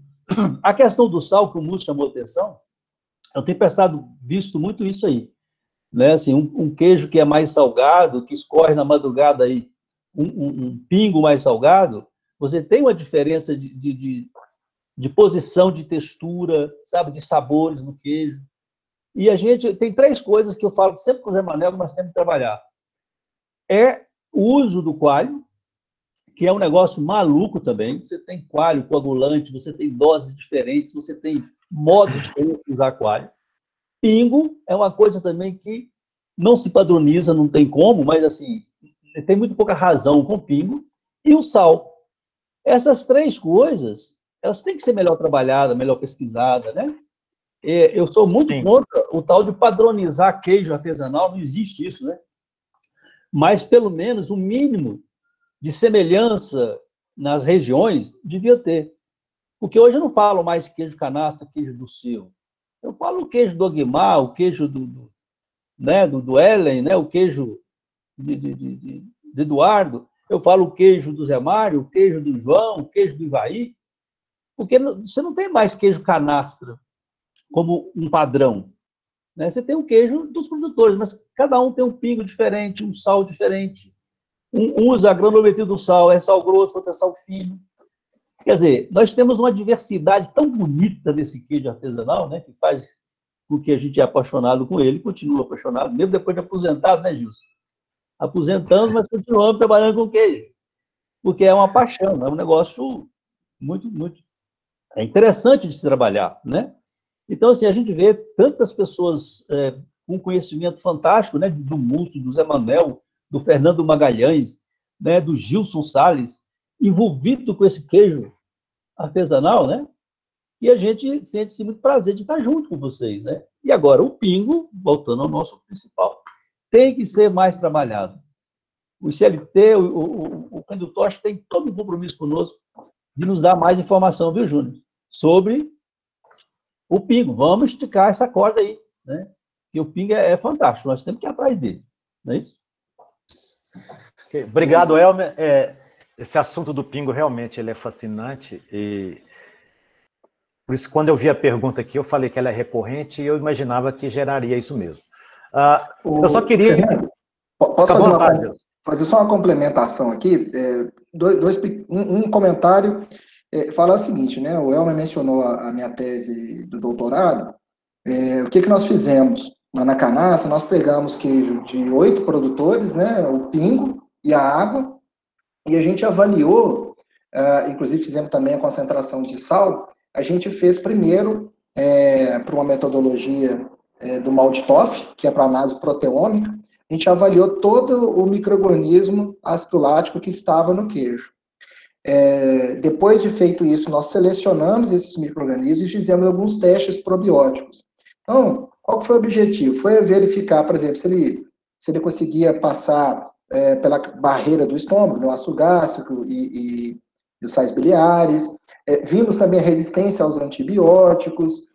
A questão do sal, que o Múcio chamou a atenção, eu tenho visto muito isso aí. Né? Assim, um queijo que é mais salgado, que escorre na madrugada aí, um pingo mais salgado, você tem uma diferença de posição, de textura, sabe, de sabores no queijo. E a gente tem 3 coisas que eu falo sempre com o Zé Manuel, que nós temos que trabalhar. É o uso do coalho, que é um negócio maluco também. Você tem coalho coagulante, você tem doses diferentes, você tem modos diferentes de usar coalho. Pingo é uma coisa também que não se padroniza, não tem como, mas assim, tem muito pouca razão com pingo. E o sal. Essas 3 coisas, elas têm que ser melhor trabalhadas, melhor pesquisadas, né? Eu sou muito contra o tal de padronizar queijo artesanal, não existe isso, né? Mas, pelo menos, um mínimo de semelhança nas regiões devia ter. Porque hoje eu não falo mais queijo canastra, queijo do seu. Eu falo o queijo do Aguimar, o queijo do Ellen, né? O queijo de Eduardo. Eu falo o queijo do Zé Mário, o queijo do João, o queijo do Ivaí. Porque você não tem mais queijo canastra como um padrão. Né? Você tem o queijo dos produtores, mas cada um tem um pingo diferente, um sal diferente. Um usa a granulometria do sal, é sal grosso, outro é sal fino. Quer dizer, nós temos uma diversidade tão bonita desse queijo artesanal, né, que faz com que a gente é apaixonado com ele, continua apaixonado, mesmo depois de aposentado, né, Gilson? Aposentamos, mas continuamos trabalhando com queijo, porque é uma paixão, é um negócio muito, muito interessante de se trabalhar, né? Então, assim, a gente vê tantas pessoas com conhecimento fantástico, né, do Múcio, do Zé Manuel, do Fernando Magalhães, né, do Gilson Salles, envolvido com esse queijo artesanal, né? e a gente sente-se muito prazer de estar junto com vocês, né? E agora, o Pingo, voltando ao nosso principal, tem que ser mais trabalhado. O CLT, o Cândido Tocha tem todo um compromisso conosco de nos dar mais informação, viu, Júnior? Sobre o Pingo. Vamos esticar essa corda aí, né? Que o Pingo é fantástico, nós temos que ir atrás dele, não é isso? Okay. Obrigado, Elmer. Esse assunto do Pingo realmente ele é fascinante e por isso, quando eu vi a pergunta aqui, eu falei que ela é recorrente e eu imaginava que geraria isso mesmo. Eu só queria... Fernando, posso fazer só uma complementação aqui? Um comentário fala o seguinte, né? O Elmer mencionou a minha tese do doutorado. O que nós fizemos? Lá na Canastra, nós pegamos queijo de 8 produtores, né? O Pingo e a água, e a gente avaliou, inclusive fizemos também a concentração de sal. A gente fez primeiro para uma metodologia do Maltitoff, que é para análise proteômica. A gente avaliou todo o micro-organismo ácido lático que estava no queijo. Depois de feito isso, nós selecionamos esses micro-organismos e fizemos alguns testes probióticos. Então, qual foi o objetivo? Foi verificar, por exemplo, se ele conseguia passar pela barreira do estômago, no ácido gástrico e os sais biliares. Vimos também a resistência aos antibióticos,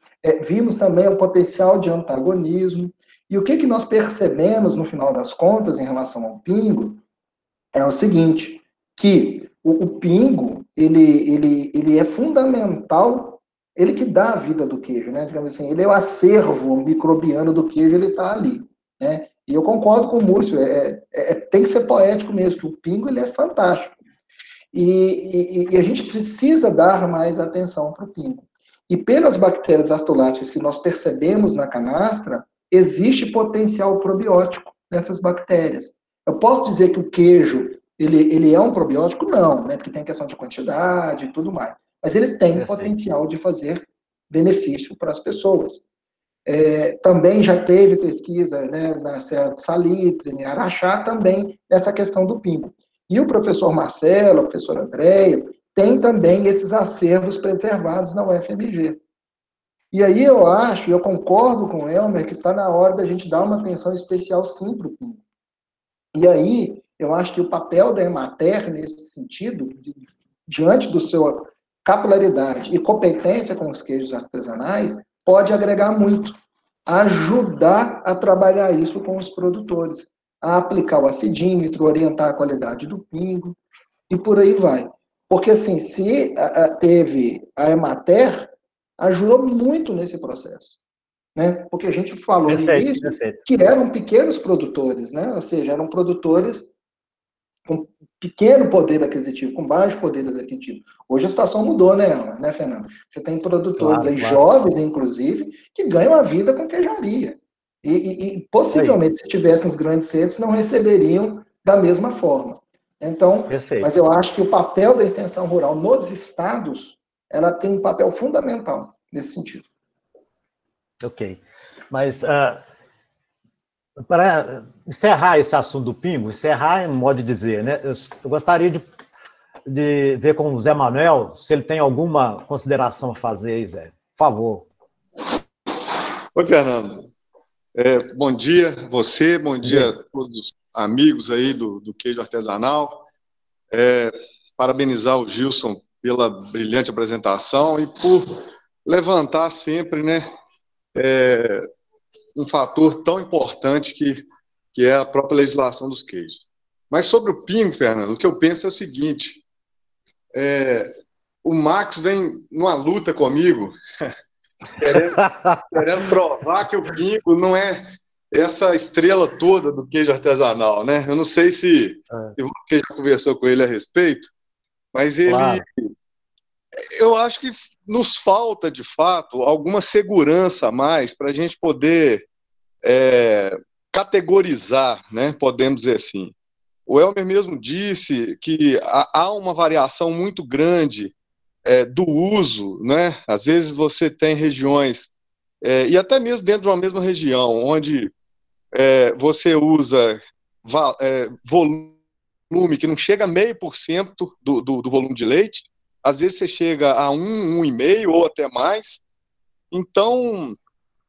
vimos também o potencial de antagonismo. E o que nós percebemos, no final das contas, em relação ao Pingo, é o seguinte, que o Pingo, ele é fundamental, ele que dá a vida do queijo, né? Digamos assim, ele é o acervo microbiano do queijo, ele está ali, né? E eu concordo com o Múrcio, tem que ser poético mesmo, que o Pingo, ele é fantástico. E a gente precisa dar mais atenção para o Pingo. E pelas bactérias astoláticas que nós percebemos na canastra, existe potencial probiótico nessas bactérias. Eu posso dizer que o queijo, ele é um probiótico? Não, né? Porque tem questão de quantidade e tudo mais. Mas ele tem potencial de fazer benefício para as pessoas. Também já teve pesquisa, né, na Serra do Salitre, em Araxá, também essa questão do Pingo. E o professor Marcelo, a professora Andréia, tem também esses acervos preservados na UFMG. E aí eu concordo com o Elmer, que está na hora da gente dar uma atenção especial sim para o Pingo. E aí, eu acho que o papel da Emater, nesse sentido, diante da sua capilaridade e competência com os queijos artesanais, pode agregar muito, ajudar a trabalhar isso com os produtores, a aplicar o acidímetro, orientar a qualidade do Pingo, e por aí vai. Porque, assim, se teve a Emater, ajudou muito nesse processo, né? Porque a gente falou no início que eram pequenos produtores, né? Ou seja, eram produtores com pequeno poder aquisitivo, com baixo poder aquisitivo. Hoje a situação mudou, né, Fernando? Você tem produtores aí, jovens, inclusive, que ganham a vida com queijaria. E possivelmente, se tivessem os grandes centros, não receberiam da mesma forma. Então, mas eu acho que o papel da extensão rural nos estados, ela tem um papel fundamental nesse sentido. Ok. Mas, para encerrar esse assunto do Pingo, encerrar é um modo de dizer, né? Eu gostaria de ver com o Zé Manuel se ele tem alguma consideração a fazer aí, Zé. Por favor. Oi, Fernando. Bom dia você, bom dia a todos os amigos aí do queijo artesanal. Parabenizar o Gilson pela brilhante apresentação e por levantar sempre, né, um fator tão importante que é a própria legislação dos queijos. Mas sobre o Pingo, Fernando, o que eu penso é o seguinte, o Max vem numa luta comigo, querendo provar que o Pingo não é essa estrela toda do queijo artesanal, né? Eu não sei se você já conversou com ele a respeito, mas ele... Claro. Eu acho que nos falta, de fato, alguma segurança a mais para a gente poder categorizar, né? Podemos dizer assim. O Elmer mesmo disse que há uma variação muito grande do uso, né? Às vezes você tem regiões, e até mesmo dentro de uma mesma região, onde você usa volume que não chega a 0,5% do volume de leite, às vezes você chega a 1,5 ou até mais. Então,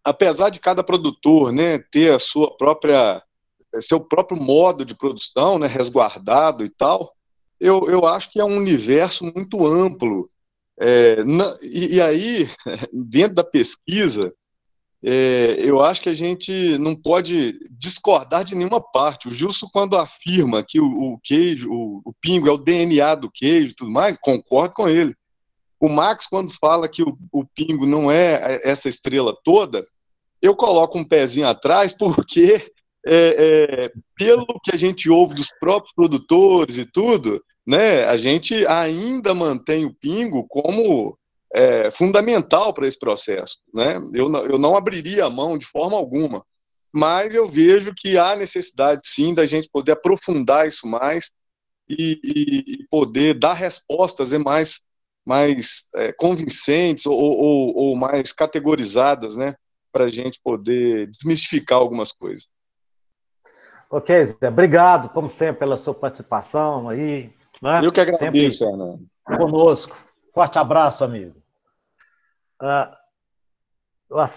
apesar de cada produtor, né, ter seu próprio modo de produção, né, resguardado e tal, eu acho que é um universo muito amplo. E aí, dentro da pesquisa, eu acho que a gente não pode discordar de nenhuma parte. O Gilson, quando afirma que o queijo, o pingo é o DNA do queijo e tudo mais, concordo com ele. O Max, quando fala que o pingo não é essa estrela toda, eu coloco um pezinho atrás, porque pelo que a gente ouve dos próprios produtores e tudo, né, a gente ainda mantém o pingo como fundamental para esse processo, né? Eu não abriria a mão de forma alguma, mas eu vejo que há necessidade, sim, da gente poder aprofundar isso mais e poder dar respostas mais convincentes ou mais categorizadas, né, para a gente poder desmistificar algumas coisas. Ok, Zé, obrigado, como sempre, pela sua participação aí. Né? Eu que agradeço, Fernando. Conosco. Forte abraço, amigo.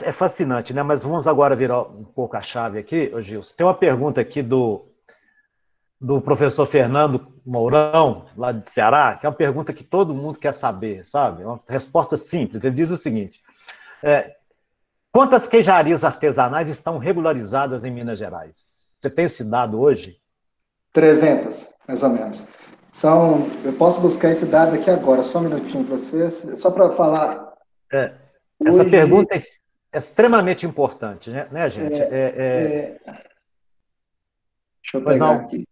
É fascinante, né? Mas vamos agora virar um pouco a chave aqui, ô Gilson. Tem uma pergunta aqui do professor Fernando Mourão, lá de Ceará, que é uma pergunta que todo mundo quer saber, sabe? É uma resposta simples. Ele diz o seguinte: quantas queijarias artesanais estão regularizadas em Minas Gerais? Você tem esse dado hoje? 300, mais ou menos. Eu posso buscar esse dado aqui agora, só um minutinho para vocês, só para falar. Essa pergunta é extremamente importante, né, gente? Deixa eu pegar aqui.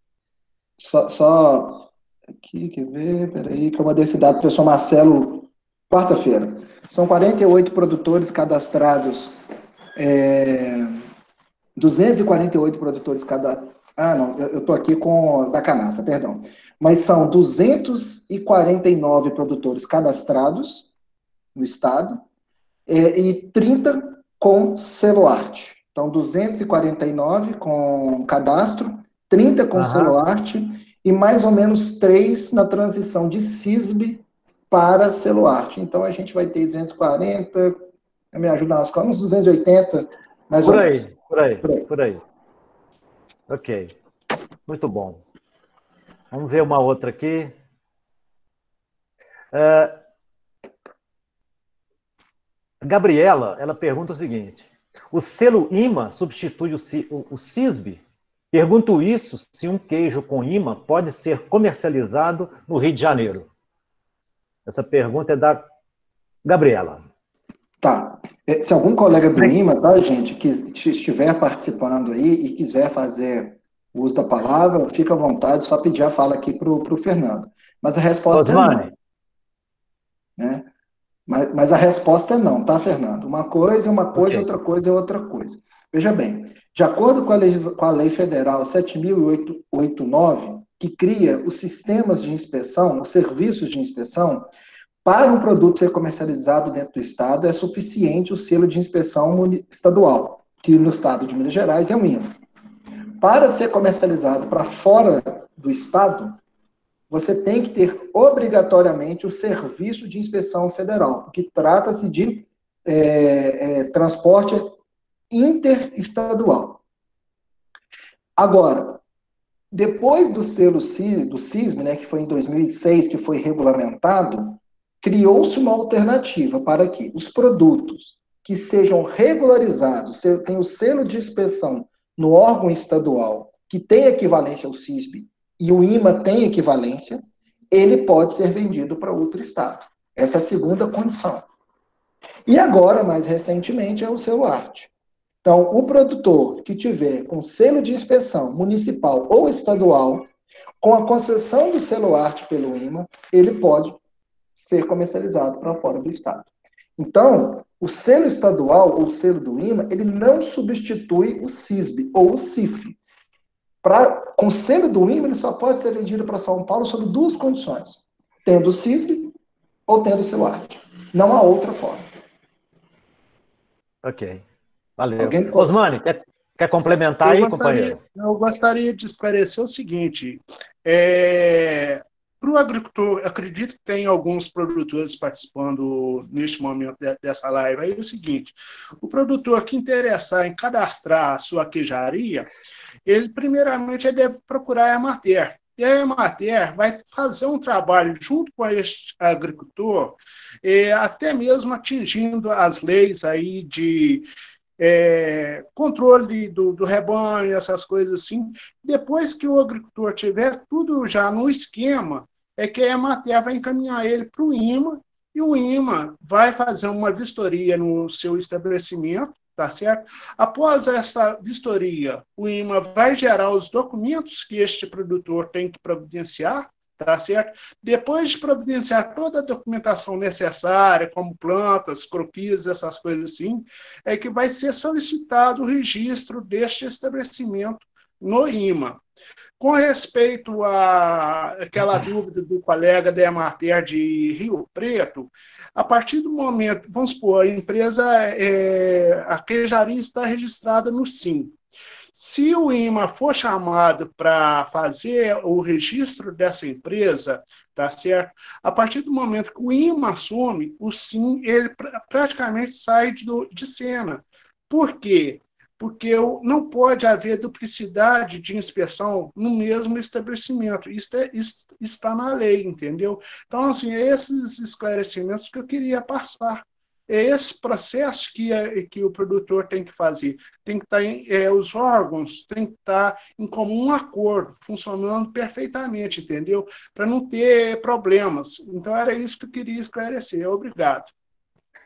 Só aqui, quer ver? Peraí, que eu mandei esse dado para o professor Marcelo quarta-feira. São 48 produtores cadastrados, 248 produtores cadastrados. Ah, não, eu estou aqui com da Canassa, perdão. Mas são 249 produtores cadastrados no estado e 30 com selo-arte. Então, 249 com cadastro, 30 com selo-arte e mais ou menos 3 na transição de CISB para selo-arte. Então, a gente vai ter 240, me ajuda nas contas, uns 280, mais ou menos. Por aí. Ok. Muito bom. Vamos ver uma outra aqui. Gabriela, ela pergunta o seguinte: o selo IMA substitui o CISB? Pergunto isso se um queijo com IMA pode ser comercializado no Rio de Janeiro. Essa pergunta é da Gabriela. Tá. Se algum colega do IMA, tá, gente, que estiver participando aí e quiser fazer o uso da palavra, fica à vontade, só pedir a fala aqui para o Fernando. Mas a resposta é não. Né? Mas a resposta é não, tá, Fernando? Uma coisa é uma coisa, outra coisa é outra coisa. Veja bem, de acordo com a Lei Federal 7.089, que cria os sistemas de inspeção, os serviços de inspeção, para um produto ser comercializado dentro do Estado, é suficiente o selo de inspeção estadual, que no Estado de Minas Gerais é o IMA. Para ser comercializado para fora do Estado, você tem que ter obrigatoriamente o serviço de inspeção federal, porque trata-se de transporte interestadual. Agora, depois do selo do CISB, né, que foi em 2006, que foi regulamentado, criou-se uma alternativa para que os produtos que sejam regularizados, tenham o selo de inspeção no órgão estadual, que tem equivalência ao CISB, e o IMA tem equivalência, ele pode ser vendido para outro estado. Essa é a segunda condição. E agora, mais recentemente, é o selo-arte. Então, o produtor que tiver com selo de inspeção municipal ou estadual, com a concessão do selo-arte pelo IMA, ele pode ser comercializado para fora do estado. Então, o selo estadual ou o selo do IMA, ele não substitui o CISB ou o CIF. Com o selo do IMA, ele só pode ser vendido para São Paulo sob duas condições: tendo o CISB ou tendo o selo-arte. Não há outra forma. Ok. Valeu. Osmani, quer complementar aí, companheiro? Eu gostaria de esclarecer o seguinte. para o agricultor, acredito que tem alguns produtores participando neste momento dessa live, aí é o seguinte, o produtor que interessar em cadastrar a sua queijaria, ele primeiramente ele deve procurar a Emater. E a Emater vai fazer um trabalho junto com este agricultor, até mesmo atingindo as leis aí de controle do rebanho, essas coisas assim. Depois que o agricultor tiver tudo já no esquema, é que a Emater vai encaminhar ele para o IMA, e o IMA vai fazer uma vistoria no seu estabelecimento, tá certo? Após essa vistoria, o IMA vai gerar os documentos que este produtor tem que providenciar, tá certo? Depois de providenciar toda a documentação necessária, como plantas, croquis, essas coisas assim, é que vai ser solicitado o registro deste estabelecimento no IMA. Com respeito àquela dúvida do colega da Emater de Rio Preto, a partir do momento, vamos supor, a empresa, a queijaria está registrada no SIM. Se o IMA for chamado para fazer o registro dessa empresa, tá certo? A partir do momento que o IMA assume, o SIM ele praticamente sai de cena. Por quê? Porque não pode haver duplicidade de inspeção no mesmo estabelecimento. Isso está na lei, entendeu? Então, assim, esses esclarecimentos que eu queria passar. É esse processo que o produtor tem que fazer. Tem que estar os órgãos têm que estar em comum acordo, funcionando perfeitamente, entendeu? Para não ter problemas. Então, era isso que eu queria esclarecer. Obrigado.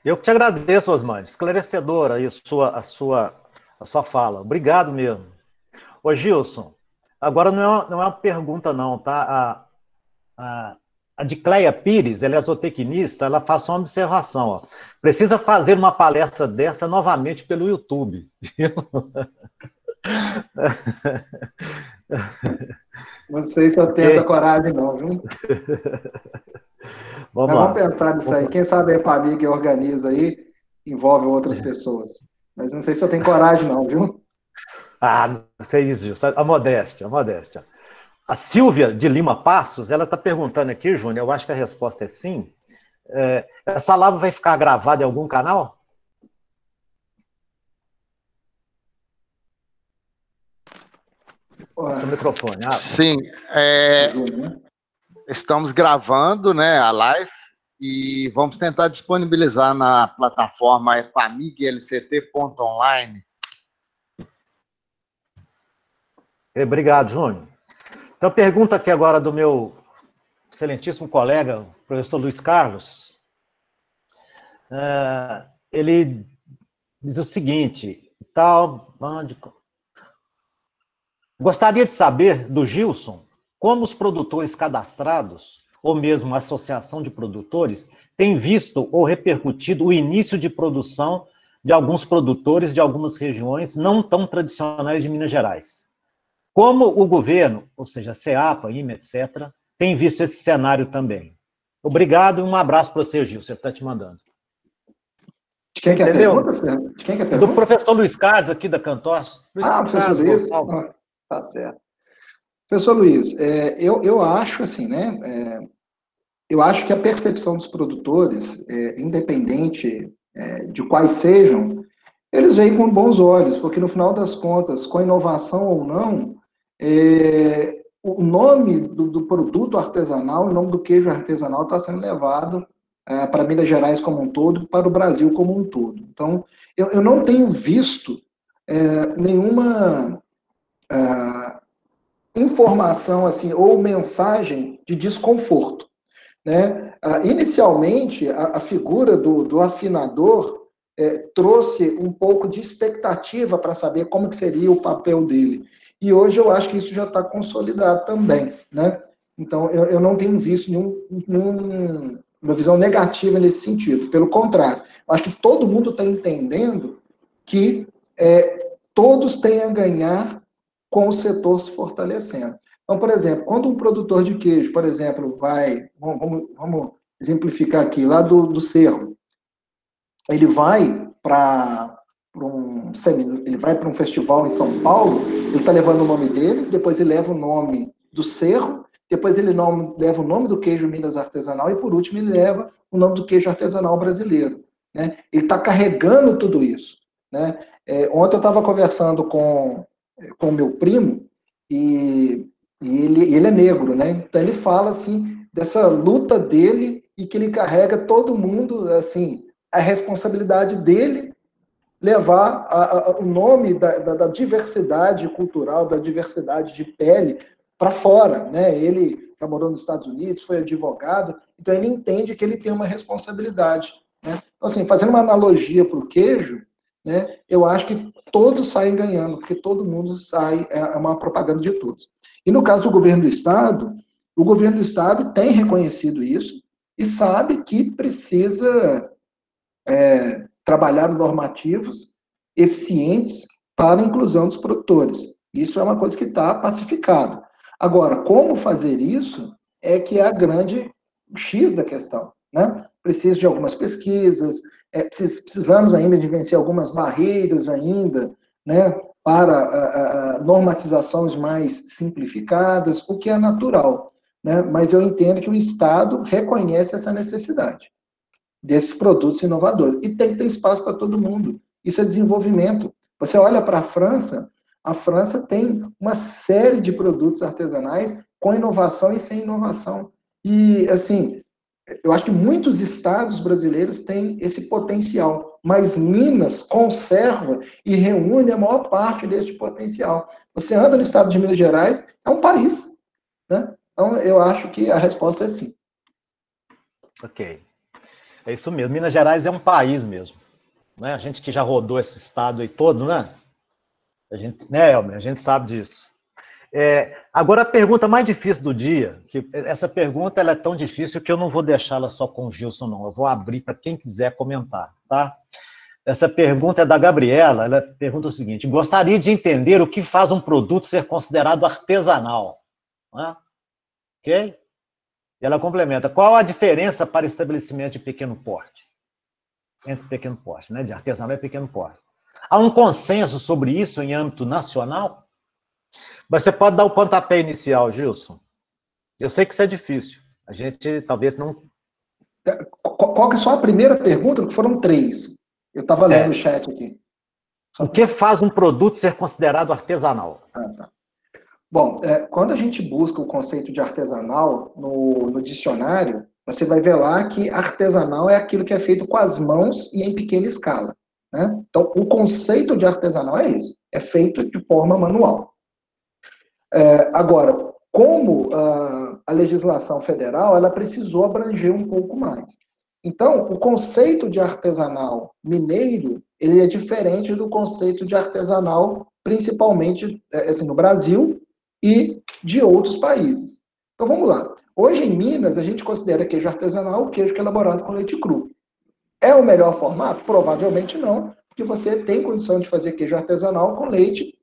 Eu que te agradeço, Osmar. Esclarecedora aí a sua fala. Obrigado mesmo. Ô, Gilson, agora não é uma pergunta, não, tá? A Dicleia Pires, ela é zootecnista, ela faz uma observação. Ó. Precisa fazer uma palestra dessa novamente pelo YouTube. Não sei se eu tenho essa coragem, não, viu? Vamos pensar nisso aí. Quem sabe a Epamiga organiza aí, envolve outras pessoas. Mas não sei se eu tenho coragem, não, viu? Ah, não sei isso, Gilson. A modéstia. A Silvia de Lima Passos, ela está perguntando aqui, Júnior, eu acho que a resposta é sim. Essa live vai ficar gravada em algum canal? Seu microfone. Sim, estamos gravando, né, a live e vamos tentar disponibilizar na plataforma epamiglct.online. Obrigado, Júnior. Então, pergunta aqui agora do meu excelentíssimo colega, o professor Luiz Carlos. Ele diz o seguinte, gostaria de saber do Gilson como os produtores cadastrados, ou mesmo a associação de produtores, têm visto ou repercutido o início de produção de alguns produtores de algumas regiões não tão tradicionais de Minas Gerais. Como o governo, ou seja, a CEAPA, IMA, etc., tem visto esse cenário também. Obrigado e um abraço para você, Gil, você está te mandando. De quem que é a pergunta, Fernando? De quem que é a pergunta? Do professor Luiz Carlos, aqui da Cantos. Professor Luiz. Tá certo. Professor Luiz, eu acho assim, né? Eu acho que a percepção dos produtores, independente de quais sejam, eles veem com bons olhos, porque no final das contas, com inovação ou não, o nome do produto artesanal, o nome do queijo artesanal está sendo levado para Minas Gerais como um todo, para o Brasil como um todo. Então, eu não tenho visto nenhuma informação assim ou mensagem de desconforto, né? Inicialmente, a figura do afinador trouxe um pouco de expectativa para saber como que seria o papel dele. E hoje eu acho que isso já está consolidado também, né? Então, eu não tenho visto uma visão negativa nesse sentido. Pelo contrário, eu acho que todo mundo está entendendo que todos têm a ganhar com o setor se fortalecendo. Então, por exemplo, quando um produtor de queijo, por exemplo, vamos exemplificar aqui, lá do Cerro, ele vai para um festival em São Paulo, ele está levando o nome dele, depois ele leva o nome do Cerro, depois ele leva o nome do queijo Minas artesanal e, por último, ele leva o nome do queijo artesanal brasileiro. Né? Ele está carregando tudo isso. Né? Ontem eu estava conversando com o meu primo e ele é negro, né? Então ele fala assim dessa luta dele e que ele carrega todo mundo, assim, a responsabilidade dele levar o nome da diversidade cultural, da diversidade de pele para fora, né? Ele já morou nos Estados Unidos, foi advogado, então ele entende que ele tem uma responsabilidade. Né? Então, assim, fazendo uma analogia para o queijo, né, eu acho que todos saem ganhando, porque todo mundo sai, é uma propaganda de todos. E no caso do governo do Estado, o governo do Estado tem reconhecido isso e sabe que precisa trabalhar normativos eficientes para a inclusão dos produtores. Isso é uma coisa que está pacificada. Agora, como fazer isso é que é a grande X da questão. Né? Precisa de algumas pesquisas, precisamos ainda de vencer algumas barreiras ainda, né, para normatizações mais simplificadas, o que é natural. Né? Mas eu entendo que o Estado reconhece essa necessidade desses produtos inovadores. E tem que ter espaço para todo mundo. Isso é desenvolvimento. Você olha para a França tem uma série de produtos artesanais com inovação e sem inovação. E, assim, eu acho que muitos estados brasileiros têm esse potencial, mas Minas conserva e reúne a maior parte deste potencial. Você anda no estado de Minas Gerais, é um país. Né? Então, eu acho que a resposta é sim. Ok. É isso mesmo. Minas Gerais é um país mesmo. Né? A gente que já rodou esse estado aí todo, né? Né, Elmer? A gente sabe disso. Agora, a pergunta mais difícil do dia, que essa pergunta ela é tão difícil que eu não vou deixá-la só com o Gilson, não. Eu vou abrir para quem quiser comentar, tá? Essa pergunta é da Gabriela. Ela pergunta o seguinte: gostaria de entender o que faz um produto ser considerado artesanal. Né? Ok? E ela complementa: qual a diferença para estabelecimento de pequeno porte? Entre pequeno porte, né? De artesanal e pequeno porte. Há um consenso sobre isso em âmbito nacional? Mas você pode dar o pontapé inicial, Gilson. Eu sei que isso é difícil. A gente talvez não... Qual que é só a primeira pergunta? Porque foram 3. Eu estava lendo o chat aqui. O que faz um produto ser considerado artesanal? Tá. Bom, quando a gente busca o conceito de artesanal no dicionário, você vai ver lá que artesanal é aquilo que é feito com as mãos e em pequena escala. Né? Então, o conceito de artesanal é isso. É feito de forma manual. Agora, como a legislação federal, ela precisou abranger um pouco mais. Então, o conceito de artesanal mineiro, ele é diferente do conceito de artesanal, principalmente assim, no Brasil e de outros países. Então, vamos lá. Hoje, em Minas, a gente considera queijo artesanal o queijo que é elaborado com leite cru. É o melhor formato? Provavelmente não, porque você tem condição de fazer queijo artesanal com leite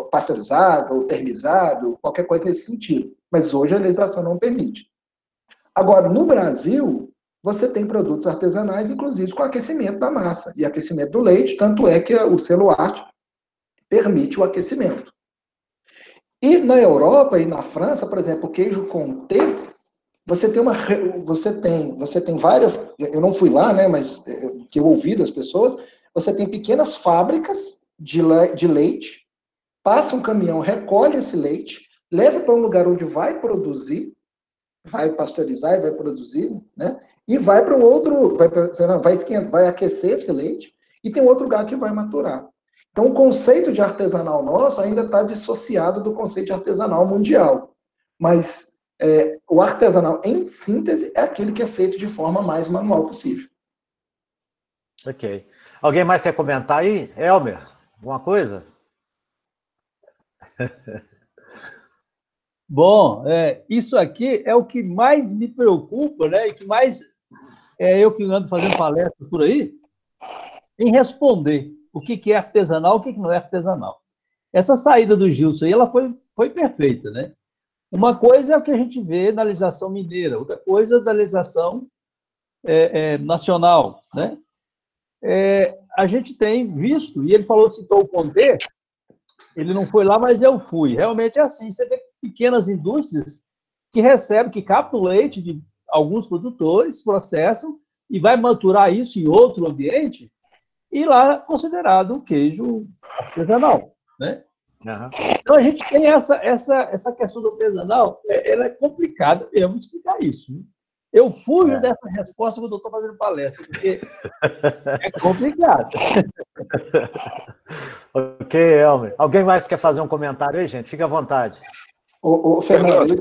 pasteurizado ou termizado, qualquer coisa nesse sentido. Mas hoje a legislação não permite. Agora, no Brasil, você tem produtos artesanais, inclusive com aquecimento da massa e aquecimento do leite, tanto é que o selo Arte permite o aquecimento. E na Europa e na França, por exemplo, o queijo Comté, você tem várias, eu não fui lá, né, mas que eu ouvi das pessoas, você tem pequenas fábricas de leite, passa um caminhão, recolhe esse leite, leva para um lugar onde vai produzir, vai pasteurizar e vai produzir, né, e vai para um outro, vai aquecer esse leite, e tem outro lugar que vai maturar. Então, o conceito de artesanal nosso ainda está dissociado do conceito de artesanal mundial, mas o artesanal, em síntese, é aquele que é feito de forma mais manual possível. Ok. Alguém mais quer comentar aí? Elmer, alguma coisa? Bom, isso aqui é o que mais me preocupa, né? E que mais eu que ando fazendo palestra por aí, em responder o que é artesanal, o que não é artesanal. Essa saída do Gilson aí, ela foi perfeita, né? Uma coisa é o que a gente vê na legislação mineira, outra coisa é da legislação nacional, né? A gente tem visto, e ele citou o Comté, ele não foi lá, mas eu fui. Realmente é assim, você vê pequenas indústrias que recebe, que capta o leite de alguns produtores, processam e vai maturar isso em outro ambiente e lá é considerado um queijo artesanal, né? Uhum. Então a gente tem essa questão do artesanal, ela é complicada mesmo explicar isso. Né? Eu fujo dessa resposta quando eu estou fazendo palestra, porque é complicado. Ok, Elmer. Alguém mais quer fazer um comentário aí, gente? Fique à vontade. Fernando,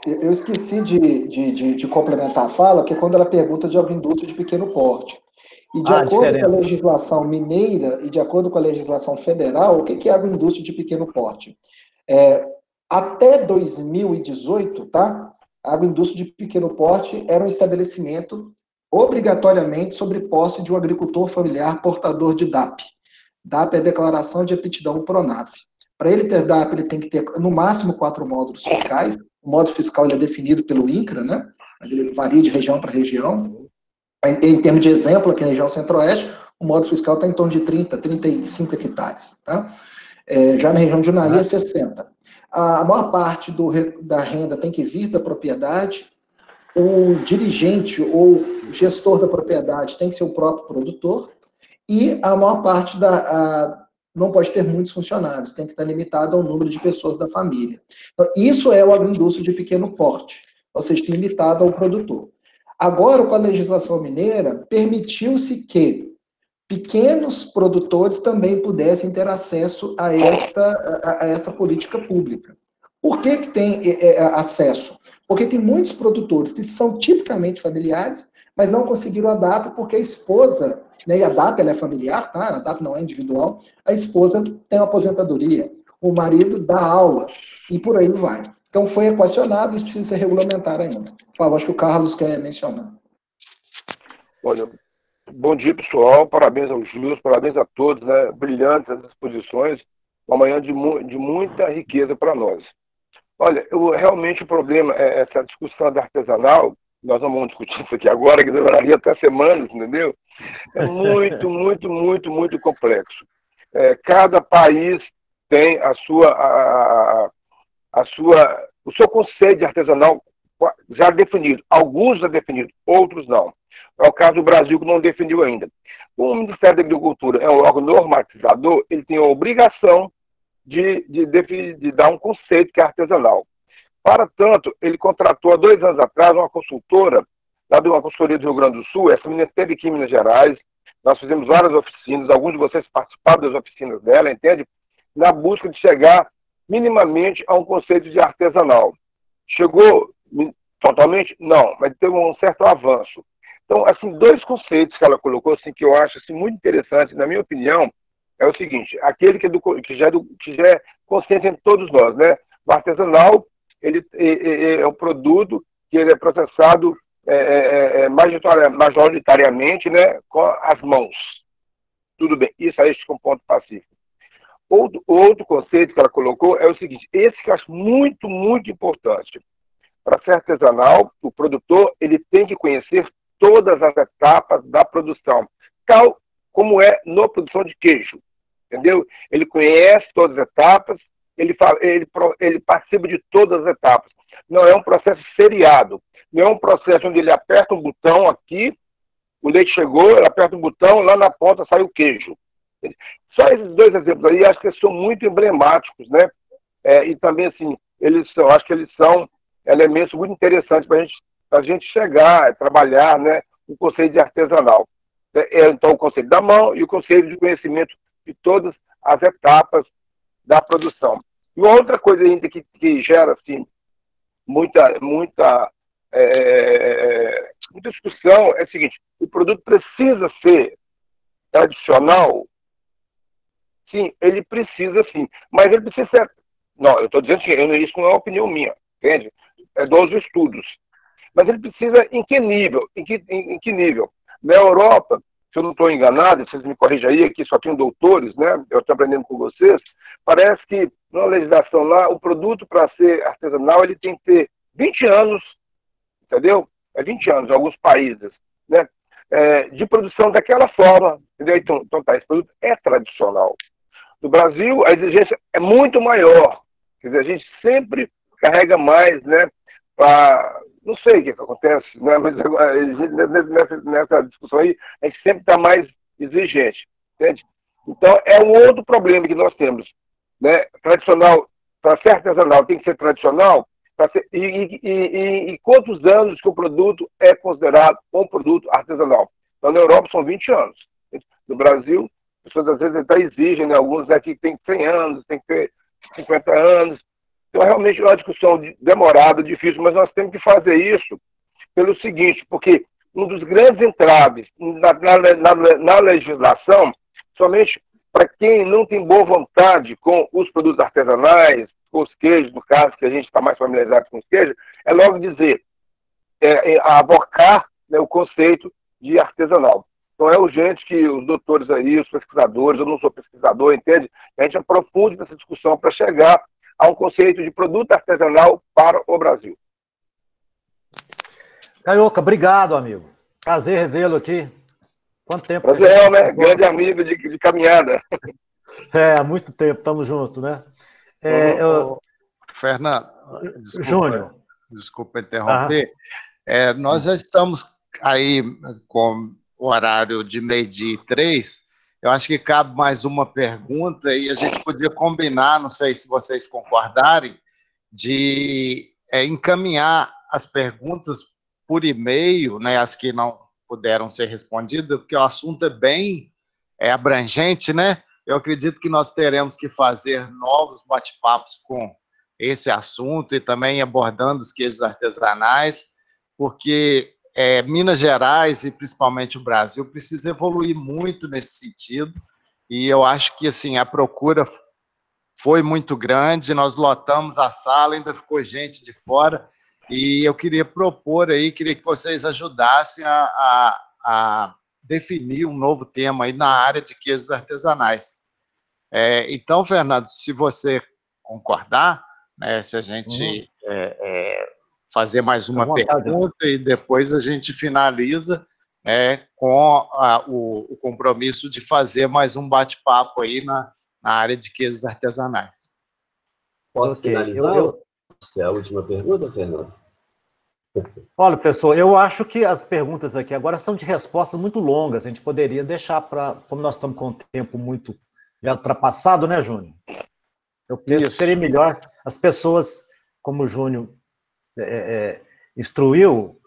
eu esqueci de complementar a fala, que é quando ela pergunta de agroindústria de pequeno porte. E de acordo com a legislação mineira e de acordo com a legislação federal, o que é agroindústria de pequeno porte? Até 2018, tá? A agroindústria de pequeno porte era um estabelecimento obrigatoriamente sobre posse de um agricultor familiar portador de DAP. DAP é Declaração de Aptidão Pronaf. Para ele ter DAP, ele tem que ter, no máximo, 4 módulos fiscais. O módulo fiscal ele é definido pelo INCRA, né? Mas ele varia de região para região. Em termos de exemplo, aqui na região centro-oeste, o módulo fiscal está em torno de 30, 35 hectares. Tá? Já na região de Unai é 60. A maior parte da renda tem que vir da propriedade. O dirigente ou gestor da propriedade tem que ser o próprio produtor. E a maior parte não pode ter muitos funcionários, tem que estar limitado ao número de pessoas da família. Então, isso é o agroindústria de pequeno porte, ou seja, limitado ao produtor. Agora, com a legislação mineira, permitiu-se que pequenos produtores também pudessem ter acesso a esta política pública. Por que tem acesso? Porque tem muitos produtores que são tipicamente familiares, mas não conseguiram a DAP porque a esposa, né, e a DAP ela é familiar, tá? A DAP não é individual, a esposa tem uma aposentadoria, o marido dá aula, e por aí vai. Então foi equacionado e isso precisa ser regulamentar ainda. Por favor, acho que o Carlos quer mencionar. Olha, bom dia, pessoal, parabéns aos Júlio, parabéns a todos, né? Brilhantes as exposições, uma manhã de muita riqueza para nós. Olha, realmente o problema é essa discussão da artesanal, nós não vamos discutir isso aqui agora, que demoraria até semanas, entendeu? É muito complexo. Cada país tem o seu conceito de artesanal já definido. Alguns já definidos, outros não. É o caso do Brasil, que não definiu ainda. O Ministério da Agricultura é um órgão normatizador, ele tem a obrigação de dar um conceito que é artesanal. Para tanto, ele contratou há 2 anos atrás uma consultora, lá de uma consultoria do Rio Grande do Sul, essa menina esteve aqui em Minas Gerais, nós fizemos várias oficinas, alguns de vocês participaram das oficinas dela, entende? Na busca de chegar minimamente a um conceito de artesanal. Chegou totalmente? Não, mas teve um certo avanço. Então, assim, 2 conceitos que ela colocou, assim, que eu acho assim, muito interessantes, na minha opinião, é o seguinte: aquele que já é consciente entre todos nós, né? O artesanal, ele é um produto que ele é processado majoritariamente, né, com as mãos. Tudo bem, isso aí é um ponto pacífico. Outro conceito que ela colocou é o seguinte: esse que eu acho muito importante. Para ser artesanal, o produtor ele tem que conhecer todas as etapas da produção, tal como é na produção de queijo, entendeu? Ele conhece todas as etapas, ele participa de todas as etapas. Não é um processo seriado, não é um processo onde ele aperta um botão aqui, o leite chegou, ele aperta um botão, lá na ponta sai o queijo. Só esses 2 exemplos aí, acho que são muito emblemáticos, né? E também, assim, acho que eles são elementos muito interessantes para a gente chegar, trabalhar, né, o conceito de artesanal. Então, o conceito da mão e o conceito de conhecimento de todas as etapas da produção. E outra coisa ainda que gera, assim, muita discussão é o seguinte: o produto precisa ser tradicional? Sim, ele precisa sim, mas ele precisa ser... Não, eu estou dizendo que isso não é uma opinião minha, entende? É dos estudos. Mas ele precisa em que nível? Em que nível? Na Europa, se eu não estou enganado, vocês me corrigem aí, aqui só tem doutores, né? Eu estou aprendendo com vocês. Parece que na legislação lá, o produto para ser artesanal, ele tem que ter 20 anos, entendeu? 20 anos, em alguns países, né? De produção daquela forma, entendeu? Então tá, esse produto é tradicional. No Brasil, a exigência é muito maior. Quer dizer, a gente sempre carrega mais, né, Não sei o que acontece, né? Mas agora, nessa discussão aí, a gente sempre está mais exigente, entende? Então, é um outro problema que nós temos, né? Tradicional, para ser artesanal, tem que ser tradicional, e quantos anos que o produto é considerado um produto artesanal? Então, na Europa são 20 anos. No Brasil, as pessoas às vezes até exigem, né? Alguns aqui tem 100 anos, tem que ter 50 anos. Então, realmente é uma discussão demorada, difícil, mas nós temos que fazer isso pelo seguinte, porque um dos grandes entraves na legislação, somente para quem não tem boa vontade com os produtos artesanais, com os queijos, no caso, que a gente está mais familiarizado com os queijos, é logo dizer, abocar, né, o conceito de artesanal. Então é urgente que os doutores aí, os pesquisadores, eu não sou pesquisador, entende? A gente aprofunde nessa discussão para chegar a um conceito de produto artesanal para o Brasil. Carioca, obrigado, amigo. Prazer revê-lo aqui. Quanto tempo? Prazer, né? Grande amigo de caminhada. Há muito tempo, estamos juntos, né? Fernando, Júnior. Desculpa interromper. Nós já estamos aí com o horário de 12h03. Eu acho que cabe mais uma pergunta e a gente podia combinar, não sei se vocês concordarem, de encaminhar as perguntas por e-mail, né, as que não puderam ser respondidas, porque o assunto é bem abrangente, né? Eu acredito que nós teremos que fazer novos bate-papos com esse assunto e também abordando os queijos artesanais, porque Minas Gerais e principalmente o Brasil precisa evoluir muito nesse sentido, e eu acho que assim, a procura foi muito grande, nós lotamos a sala, ainda ficou gente de fora, e eu queria propor aí, queria que vocês ajudassem a definir um novo tema aí na área de queijos artesanais. Então, Fernando, se você concordar, né, se a gente fazer mais uma pergunta e depois a gente finaliza com o compromisso de fazer mais um bate-papo aí na área de queijos artesanais. Posso finalizar? Essa é a última pergunta, Fernando? Olha, pessoal, eu acho que as perguntas aqui agora são de respostas muito longas. A gente poderia deixar para... Como nós estamos com o tempo muito já ultrapassado, né, Júnior? Eu penso que seria melhor as pessoas, como o Júnior instruiu,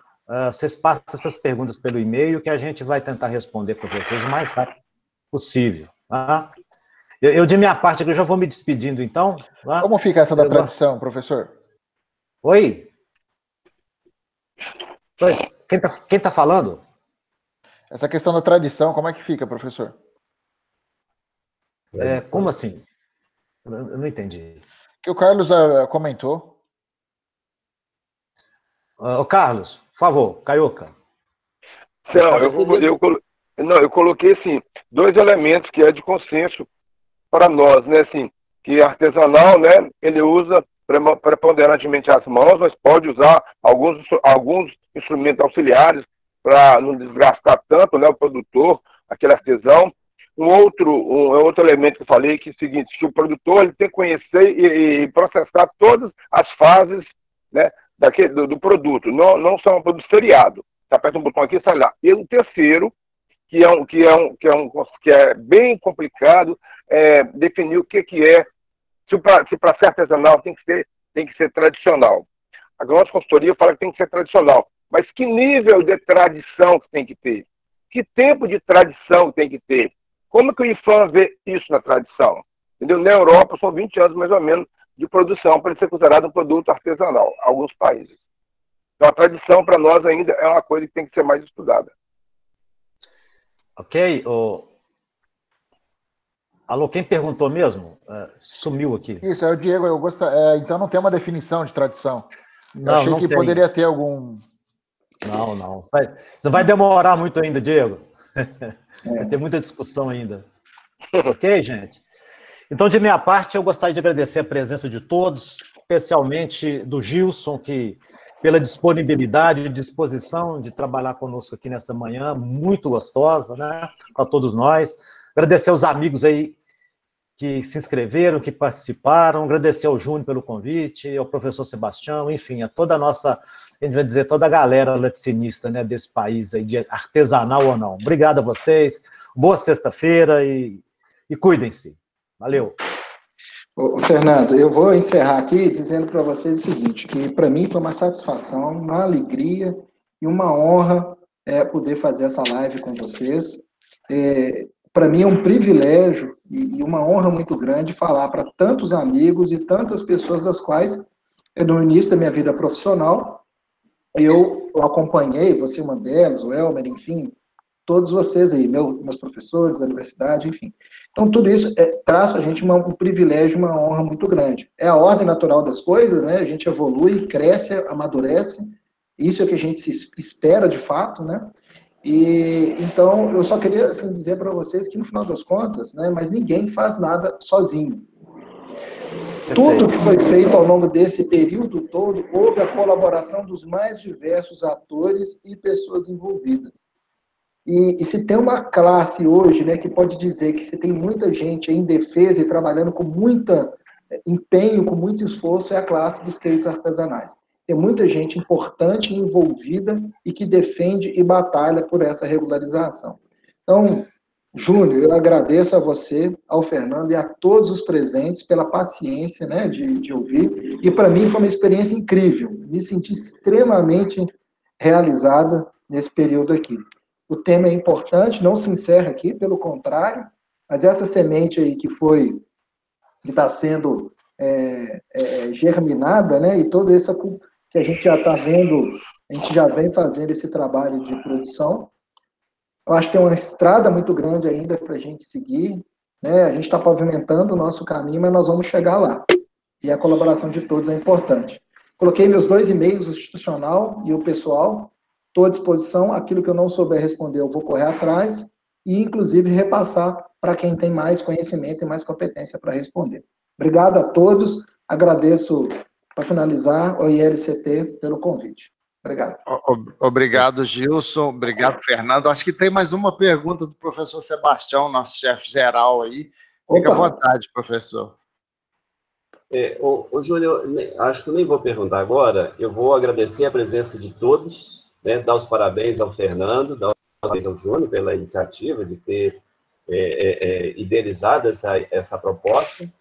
vocês passam essas perguntas pelo e-mail que a gente vai tentar responder para vocês o mais rápido possível. Tá? Eu, de minha parte, eu já vou me despedindo, então. Tá? Como fica essa da tradição, professor? Oi? Quem tá falando? Essa questão da tradição, como é que fica, professor? Como assim? Eu não entendi. Que o Carlos comentou. Ô, Carlos, por favor, Carioca. Eu coloquei, assim, 2 elementos que é de consenso para nós, né, assim, que artesanal, né, ele usa preponderantemente as mãos, mas pode usar alguns instrumentos auxiliares para não desgastar tanto, né, o produtor, aquele artesão. Um outro elemento que eu falei que é o seguinte, que o produtor ele tem que conhecer e processar todas as fases, né, do produto. Não são um produto seriado. Você aperta um botão aqui e sai lá. E o terceiro, que é bem complicado, definir o que é. Se para ser artesanal tem que ser tradicional. A nossa consultoria fala que tem que ser tradicional. Mas que nível de tradição que tem que ter? Que tempo de tradição tem que ter? Como que o IFAM vê isso na tradição? Entendeu? Na Europa são 20 anos mais ou menos de produção para ele ser considerado um produto artesanal, alguns países. Então a tradição para nós ainda é uma coisa que tem que ser mais estudada. Ok. Alô, quem perguntou mesmo? Sumiu aqui. Isso, é o Diego. Então não tem uma definição de tradição. Eu achei que poderia ter algum... Não. Você vai demorar muito ainda, Diego. Vai ter muita discussão ainda. Ok, gente? Então, de minha parte, eu gostaria de agradecer a presença de todos, especialmente do Gilson, que pela disponibilidade e disposição de trabalhar conosco aqui nessa manhã, muito gostosa, né? Para todos nós. Agradecer aos amigos aí que se inscreveram, que participaram, agradecer ao Júnior pelo convite, ao professor Sebastião, enfim, a toda a nossa, a gente vai dizer, toda a galera laticinista, né, desse país aí, de artesanal ou não. Obrigado a vocês, boa sexta-feira e cuidem-se. Valeu. Ô, Fernando, eu vou encerrar aqui dizendo para vocês o seguinte, que para mim foi uma satisfação, uma alegria e uma honra poder fazer essa live com vocês. Para mim é um privilégio e uma honra muito grande falar para tantos amigos e tantas pessoas das quais, no início da minha vida profissional, eu acompanhei, você uma delas, o Elmer, enfim, todos vocês aí, meus professores da universidade, enfim. Então, tudo isso traz para a gente um privilégio, uma honra muito grande. É a ordem natural das coisas, né? A gente evolui, cresce, amadurece, isso é o que a gente se espera de fato, né? E, então, eu só queria assim, dizer para vocês que, no final das contas, né, mas ninguém faz nada sozinho. Tudo que foi feito ao longo desse período todo, houve a colaboração dos mais diversos atores e pessoas envolvidas. E se tem uma classe hoje, né, que pode dizer que se tem muita gente em defesa e trabalhando com muito empenho, com muito esforço, é a classe dos queijos artesanais. Tem muita gente importante envolvida e que defende e batalha por essa regularização. Então, Júnior, eu agradeço a você, ao Fernando e a todos os presentes pela paciência, né, de ouvir. E para mim foi uma experiência incrível. Me senti extremamente realizado nesse período aqui. O tema é importante, não se encerra aqui, pelo contrário, mas essa semente aí que está sendo germinada, né, e toda essa que a gente já está vendo, a gente já vem fazendo esse trabalho de produção. Eu acho que tem uma estrada muito grande ainda para a gente seguir, né? A gente está pavimentando o nosso caminho, mas nós vamos chegar lá. E a colaboração de todos é importante. Coloquei meus 2 e-mails, o institucional e o pessoal, estou à disposição. Aquilo que eu não souber responder, eu vou correr atrás e, inclusive, repassar para quem tem mais conhecimento e mais competência para responder. Obrigado a todos. Agradeço, para finalizar, ao ILCT pelo convite. Obrigado. Obrigado, Gilson. Obrigado, Fernando. Acho que tem mais uma pergunta do professor Sebastião, nosso chefe geral aí. Fica à vontade, professor. Júlio, acho que eu nem vou perguntar agora. Eu vou agradecer a presença de todos, né, dar os parabéns ao Fernando, dar os parabéns ao Júnior pela iniciativa de ter idealizado essa proposta.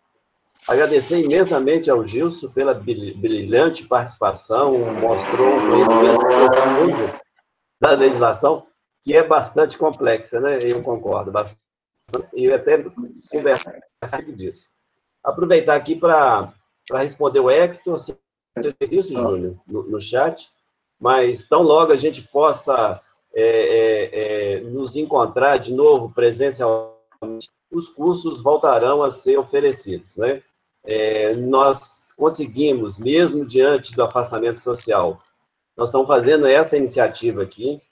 Agradecer imensamente ao Gilson pela brilhante participação, mostrou um conhecimento profundo da legislação, que é bastante complexa, né? Eu concordo bastante, e eu até conversar disso. Aproveitar aqui para responder o Hector, você fez isso, Júnior, no chat, mas tão logo a gente possa nos encontrar de novo presencialmente, os cursos voltarão a ser oferecidos, né? Nós conseguimos, mesmo diante do afastamento social, nós estamos fazendo essa iniciativa aqui,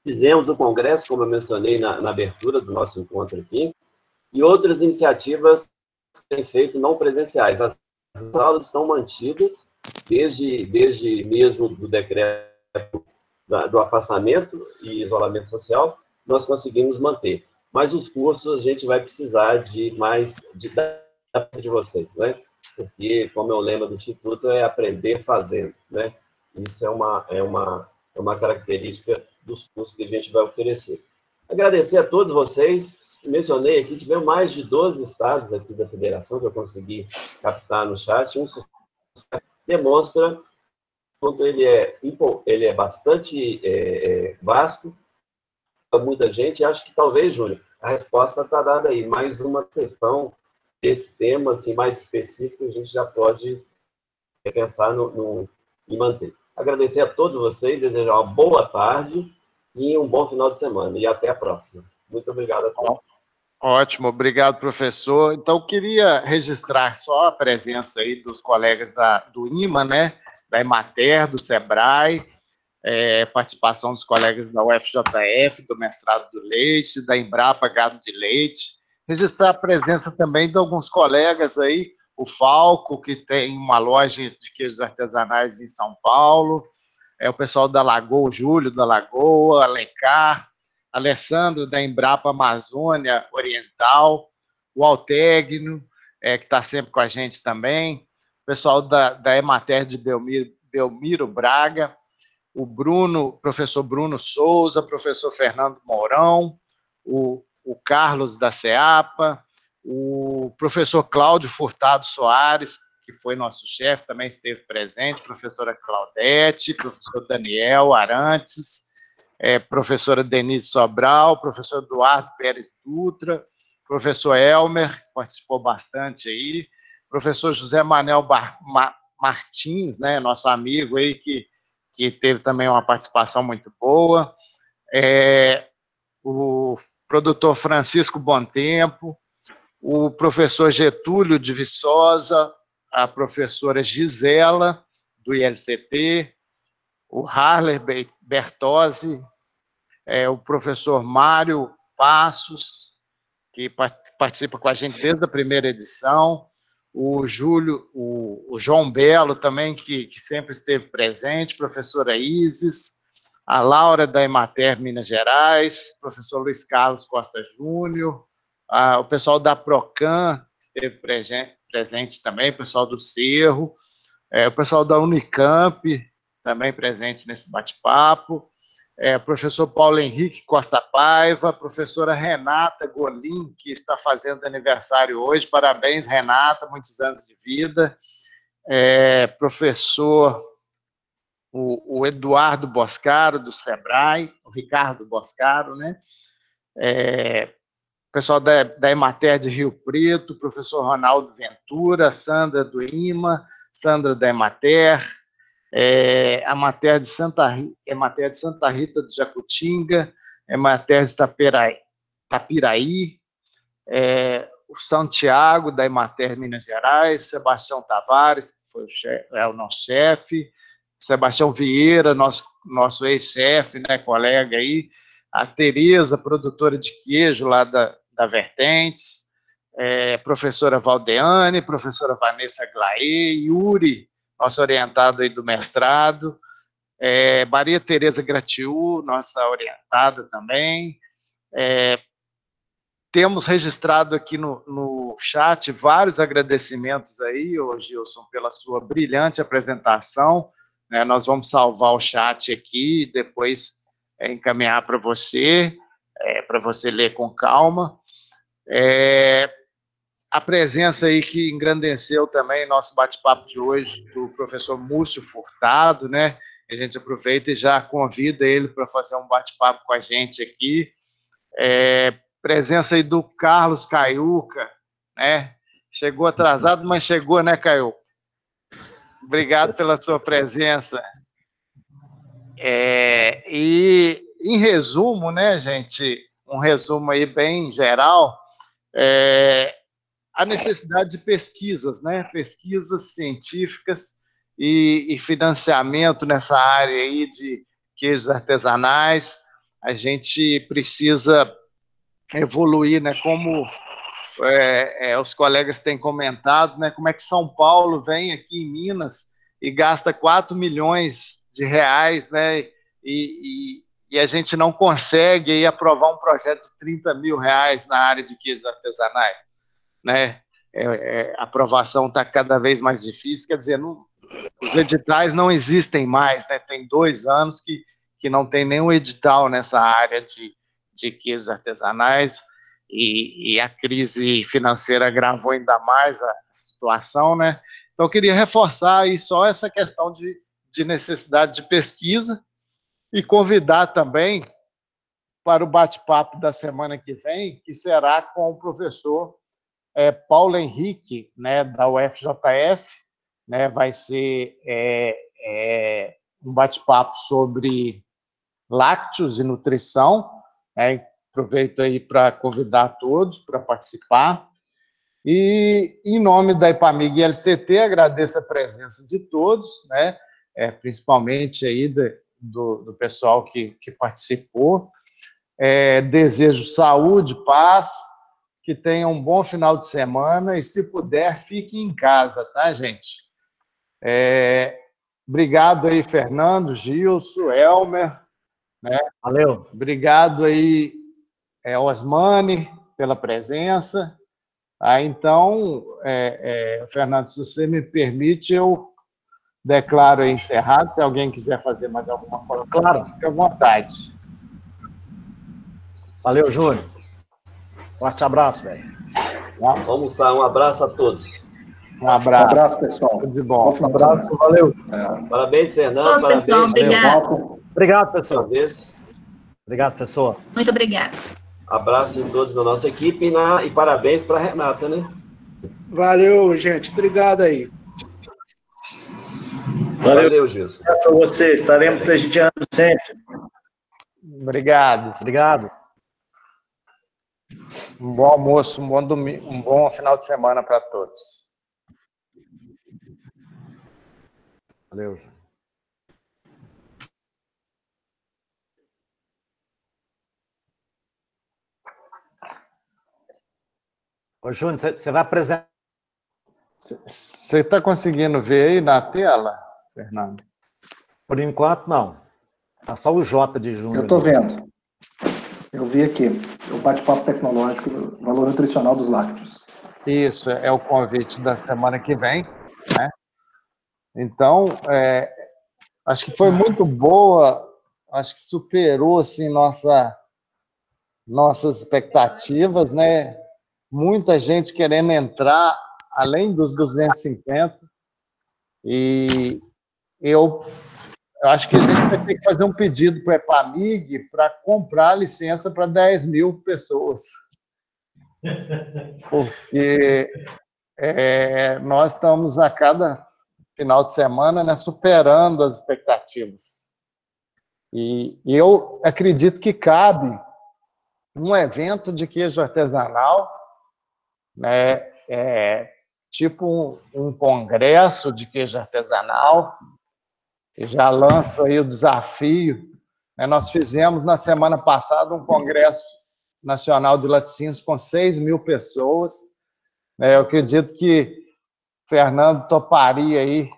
fizemos o congresso, como eu mencionei na abertura do nosso encontro aqui, e outras iniciativas que têm feito não presenciais. As aulas estão mantidas, desde mesmo do decreto do afastamento e isolamento social, nós conseguimos manter. Mas os cursos a gente vai precisar de mais de vocês, né? Porque, como eu lembro do Instituto, é aprender fazendo, né? Isso é uma característica dos cursos que a gente vai oferecer. Agradecer a todos vocês. Mencionei aqui, tivemos mais de 12 estados aqui da federação que eu consegui captar no chat. Demonstra quanto ele é bastante vasto, muita gente. Acho que talvez, Júnior, a resposta está dada aí. Mais uma sessão desse tema assim, mais específico, a gente já pode pensar em manter. Agradecer a todos vocês, desejar uma boa tarde e um bom final de semana. E até a próxima. Muito obrigado a todos. Ótimo, obrigado, professor. Então, queria registrar só a presença aí dos colegas do IMA, né? Da Emater, do SEBRAE, participação dos colegas da UFJF, do Mestrado do Leite, da Embrapa Gado de Leite. Registrar a presença também de alguns colegas aí, o Falco, que tem uma loja de queijos artesanais em São Paulo, o pessoal da Lagoa, o Júlio da Lagoa, Alencar, Alessandro da Embrapa Amazônia Oriental, o Altegno, que está sempre com a gente também, o pessoal da Emater de Belmiro Braga, o professor Bruno Souza, professor Fernando Mourão, o Carlos da CEAPA, o professor Cláudio Furtado Soares, que foi nosso chefe, também esteve presente, professora Claudete, professor Daniel Arantes, professora Denise Sobral, professor Eduardo Pérez Dutra, professor Elmer, que participou bastante aí, professor José Manuel Martins, né, nosso amigo aí, que teve também uma participação muito boa, o produtor Francisco Bontempo, o professor Getúlio de Viçosa, a professora Gisela, do ILCT, o Harler Bertozzi, o professor Mário Passos, que participa com a gente desde a primeira edição, o João Belo também, que sempre esteve presente, professora Isis, a Laura da Emater Minas Gerais, professor Luiz Carlos Costa Júnior, o pessoal da Procan esteve presente também, o pessoal do Cerro, o pessoal da Unicamp também presente nesse bate-papo, o professor Paulo Henrique Costa Paiva, a professora Renata Golim, que está fazendo aniversário hoje, parabéns, Renata, muitos anos de vida, professor o Eduardo Boscaro, do Sebrae, o Ricardo Boscaro, né? O pessoal da Emater de Rio Preto, o professor Ronaldo Ventura, Sandra do IMA, Sandra da Emater, a Emater de Santa Rita do Jacutinga, a Emater de Tapiraí, o Santiago, da Emater Minas Gerais, Sebastião Tavares, que foi o nosso chefe, Sebastião Vieira, nosso ex-chefe, né, colega aí, a Tereza, produtora de queijo lá da Vertentes, professora Valdeane, professora Vanessa Glaê, Yuri, nosso orientado aí do mestrado, Maria Tereza Gratiu, nossa orientada também. Temos registrado aqui no chat vários agradecimentos aí, Gilson, pela sua brilhante apresentação. Nós vamos salvar o chat aqui e depois encaminhar para você ler com calma. A presença aí que engrandeceu também nosso bate-papo de hoje do professor Múcio Furtado, né? A gente aproveita e já convida ele para fazer um bate-papo com a gente aqui. Presença aí do Carlos Caiuca, né? Chegou atrasado, mas chegou, né, Caiuca? Obrigado pela sua presença. E, em resumo, né, gente, um resumo aí bem geral, a necessidade de pesquisas, né, pesquisas científicas e financiamento nessa área aí de queijos artesanais. A gente precisa evoluir, né, como os colegas têm comentado, né, como é que São Paulo vem aqui em Minas e gasta 4 milhões de reais, né, e a gente não consegue aí aprovar um projeto de 30 mil reais na área de queijos artesanais, né? A aprovação está cada vez mais difícil, quer dizer, os editais não existem mais, né? Tem 2 anos que não tem nenhum edital nessa área de queijos artesanais, e a crise financeira agravou ainda mais a situação, né? Então, eu queria reforçar aí só essa questão de necessidade de pesquisa e convidar também para o bate-papo da semana que vem, que será com o professor Paulo Henrique, né, da UFJF, né, vai ser um bate-papo sobre lácteos e nutrição, né, aproveito aí para convidar todos para participar. E, em nome da Epamig LCT, agradeço a presença de todos, né, principalmente aí do pessoal que participou. Desejo saúde, paz, que tenham um bom final de semana e, se puder, fiquem em casa, tá, gente? Obrigado aí, Fernando, Gilson, Elmer, né? Valeu. Obrigado aí, Osmani, pela presença. Então, Fernando, se você me permite, eu declaro encerrado. Se alguém quiser fazer mais alguma coisa, claro, fique à vontade. Valeu, Júnior. Forte abraço, velho. Vamos almoçar. Um abraço a todos. Um abraço. Um abraço, pessoal. Tudo de bom. Um abraço, valeu. Parabéns, Fernando. Bom, Parabéns. pessoal, obrigado. Obrigado, pessoal. Parabéns. Obrigado, pessoal. Muito obrigado. Abraço de todos da nossa equipe e parabéns para a Renata, né? Valeu, gente. Obrigado aí. Valeu, Gilson. Para você, estaremos prestigiando sempre. Obrigado. Obrigado. Um bom almoço, um bom domingo, um bom final de semana para todos. Valeu, Júnior. Ô, Júnior, você vai apresentar. Você está conseguindo ver aí na tela, Fernando? Por enquanto, não. Tá só o J de Júnior. Eu estou vendo. Eu vi aqui. O bate-papo tecnológico do valor nutricional dos lácteos. Isso, é o convite da semana que vem, né? Então, acho que foi muito boa, acho que superou, assim, nossas expectativas, né? Muita gente querendo entrar, além dos 250, e eu acho que a gente vai ter que fazer um pedido para a EPAMIG para comprar licença para 10 mil pessoas. Porque nós estamos a cada final de semana, né, superando as expectativas. E eu acredito que cabe um evento de queijo artesanal, né, tipo um congresso de queijo artesanal. E já lanço aí o desafio. Nós fizemos na semana passada um congresso nacional de laticínios com 6 mil pessoas. Eu acredito que o Fernando toparia aí,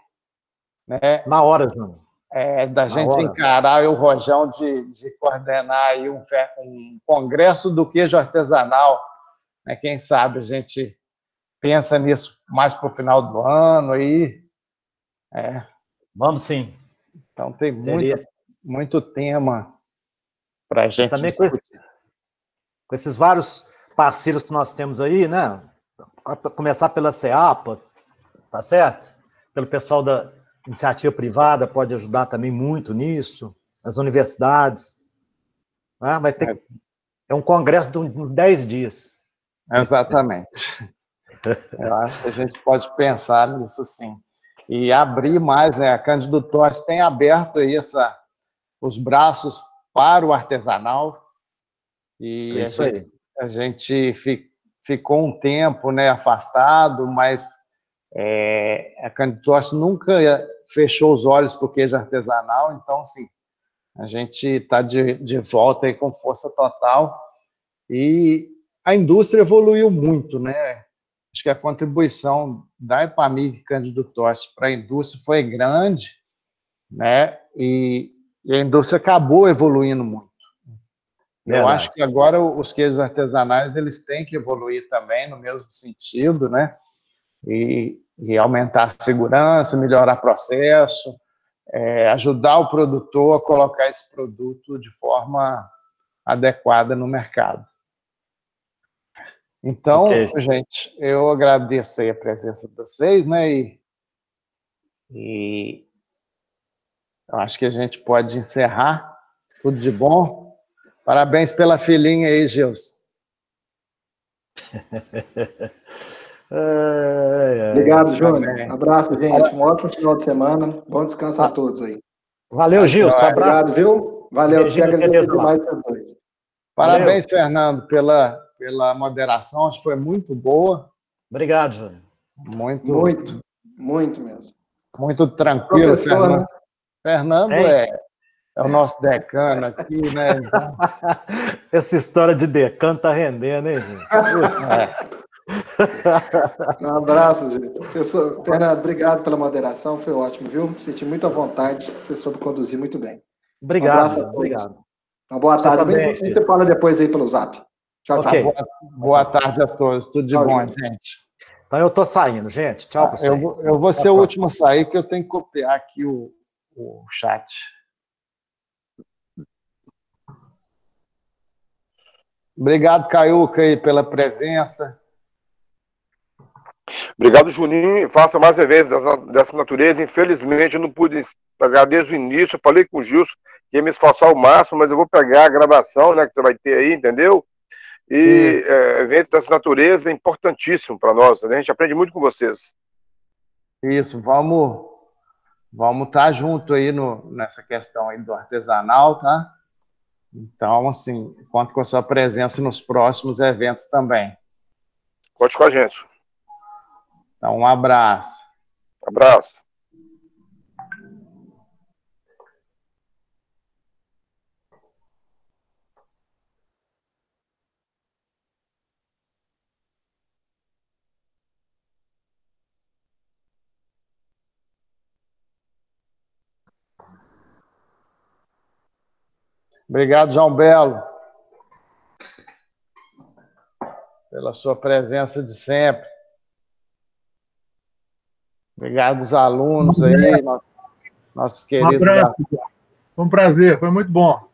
né? Na hora, Júnior. Da gente encarar, eu, o Rojão, de coordenar aí um congresso do queijo artesanal. Né? Quem sabe a gente pensa nisso mais para o final do ano aí. Vamos sim. Então tem muito tema para a gente também discutir. Com esses vários parceiros que nós temos aí, né? Começar pela CEAPA, tá certo? Pelo pessoal da iniciativa privada, pode ajudar também muito nisso, as universidades. Né? Vai ter é um congresso de 10 dias. Exatamente. Eu acho que a gente pode pensar nisso sim. E abrir mais, né? A Cândido Torres tem aberto aí os braços para o artesanal. E a gente ficou um tempo, né, afastado, mas a Cândido Torres nunca fechou os olhos para o queijo artesanal. Então, assim, a gente está de volta aí com força total. E a indústria evoluiu muito, né? Acho que a contribuição da EPAMIG Cândido Torres para a indústria foi grande, né? E a indústria acabou evoluindo muito. Eu acho que agora os queijos artesanais eles têm que evoluir também no mesmo sentido, né? E aumentar a segurança, melhorar o processo, ajudar o produtor a colocar esse produto de forma adequada no mercado. Então, gente, eu agradeço aí a presença de vocês, né? E eu acho que a gente pode encerrar. Tudo de bom. Parabéns pela filhinha aí, Gilson. Obrigado, Júnior. Abraço, gente. Um ótimo final de semana. Bom descanso a todos aí. Valeu, Gilson. Abraço. Obrigado, viu? Valeu. Quero agradecer demais a vocês. Parabéns, Fernando, pela moderação. Acho que foi muito boa. Obrigado, Júnior. Muito mesmo. Muito tranquilo, Fernando. Né? Fernando é o nosso decano aqui, né? Então... Essa história de decano tá rendendo, hein, gente? Um abraço, gente. Fernando, obrigado pela moderação, foi ótimo, viu? Senti muita vontade, você soube conduzir muito bem. Obrigado, obrigado. Uma boa tarde. Você fala depois aí pelo Zap. Tchau, Ok. tchau. Boa tarde a todos. Tudo de Tchau, bom, gente. gente. Então eu estou saindo, gente. Tchau para vocês. Eu vou ser o último a sair, porque eu tenho que copiar aqui o chat. Obrigado, Caiuca, aí, pela presença. Obrigado, Juninho. Faça mais eventos dessa natureza. Infelizmente, eu não pude pegar desde o início. Eu falei com o Gilson que ia me esforçar ao máximo, mas eu vou pegar a gravação, né, que você vai ter aí, entendeu? E eventos dessa natureza é importantíssimo para nós. Né? A gente aprende muito com vocês. Isso, vamos estar junto aí nessa questão aí do artesanal, tá? Então, assim, conto com a sua presença nos próximos eventos também. Conte com a gente. Então, um abraço. Abraço. Obrigado, João Belo, pela sua presença de sempre. Obrigado aos alunos aí, nossos queridos. Um abraço. Foi um prazer, foi muito bom.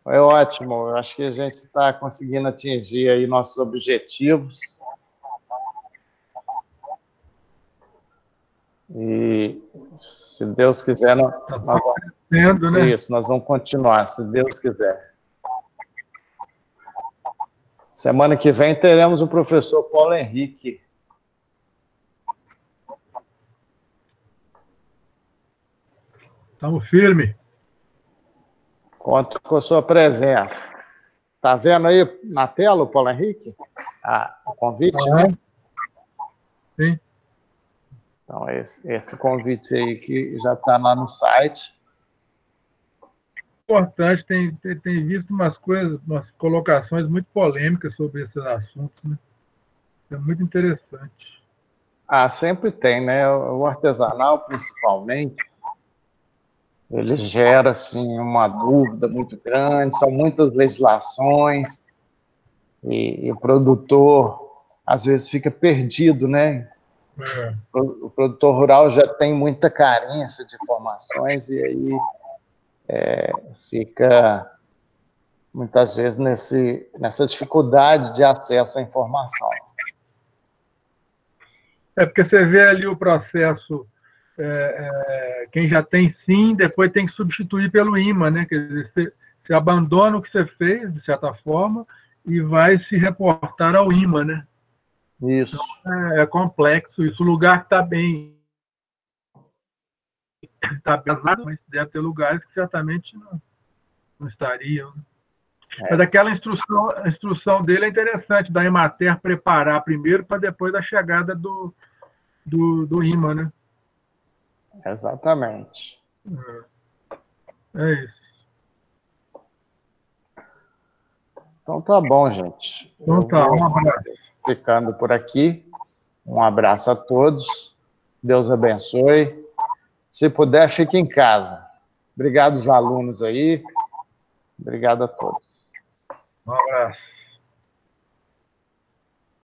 Foi ótimo. Eu acho que a gente está conseguindo atingir aí nossos objetivos. E, se Deus quiser, nós Vendo, né? Isso, nós vamos continuar, se Deus quiser. Semana que vem teremos o professor Paulo Henrique. Estamos firmes. Conto com a sua presença. Está vendo aí na tela o Paulo Henrique? O convite, né? Sim. Então, esse convite aí que já está lá no site. Importante, tem visto umas coisas, umas colocações muito polêmicas sobre esses assuntos, né? É muito interessante. Sempre tem, né? O artesanal, principalmente, ele gera, assim, uma dúvida muito grande, são muitas legislações, e o produtor, às vezes, fica perdido, né? O produtor rural já tem muita carência de informações, e aí fica, muitas vezes, nessa dificuldade de acesso à informação. Porque você vê ali o processo, quem já tem sim, depois tem que substituir pelo imã, né? Quer dizer, você abandona o que você fez, de certa forma, e vai se reportar ao imã, né? Isso. Então, é complexo isso. O lugar que está bem pesado, mas deve ter lugares que certamente não estariam. Mas aquela instrução dele é interessante, da Emater preparar primeiro para depois a chegada do imã, né? Exatamente. É isso. Então tá bom, gente. Então tá, um abraço. Ficando por aqui. Um abraço a todos. Deus abençoe. Se puder, fique em casa. Obrigado aos alunos aí. Obrigado a todos. Um abraço.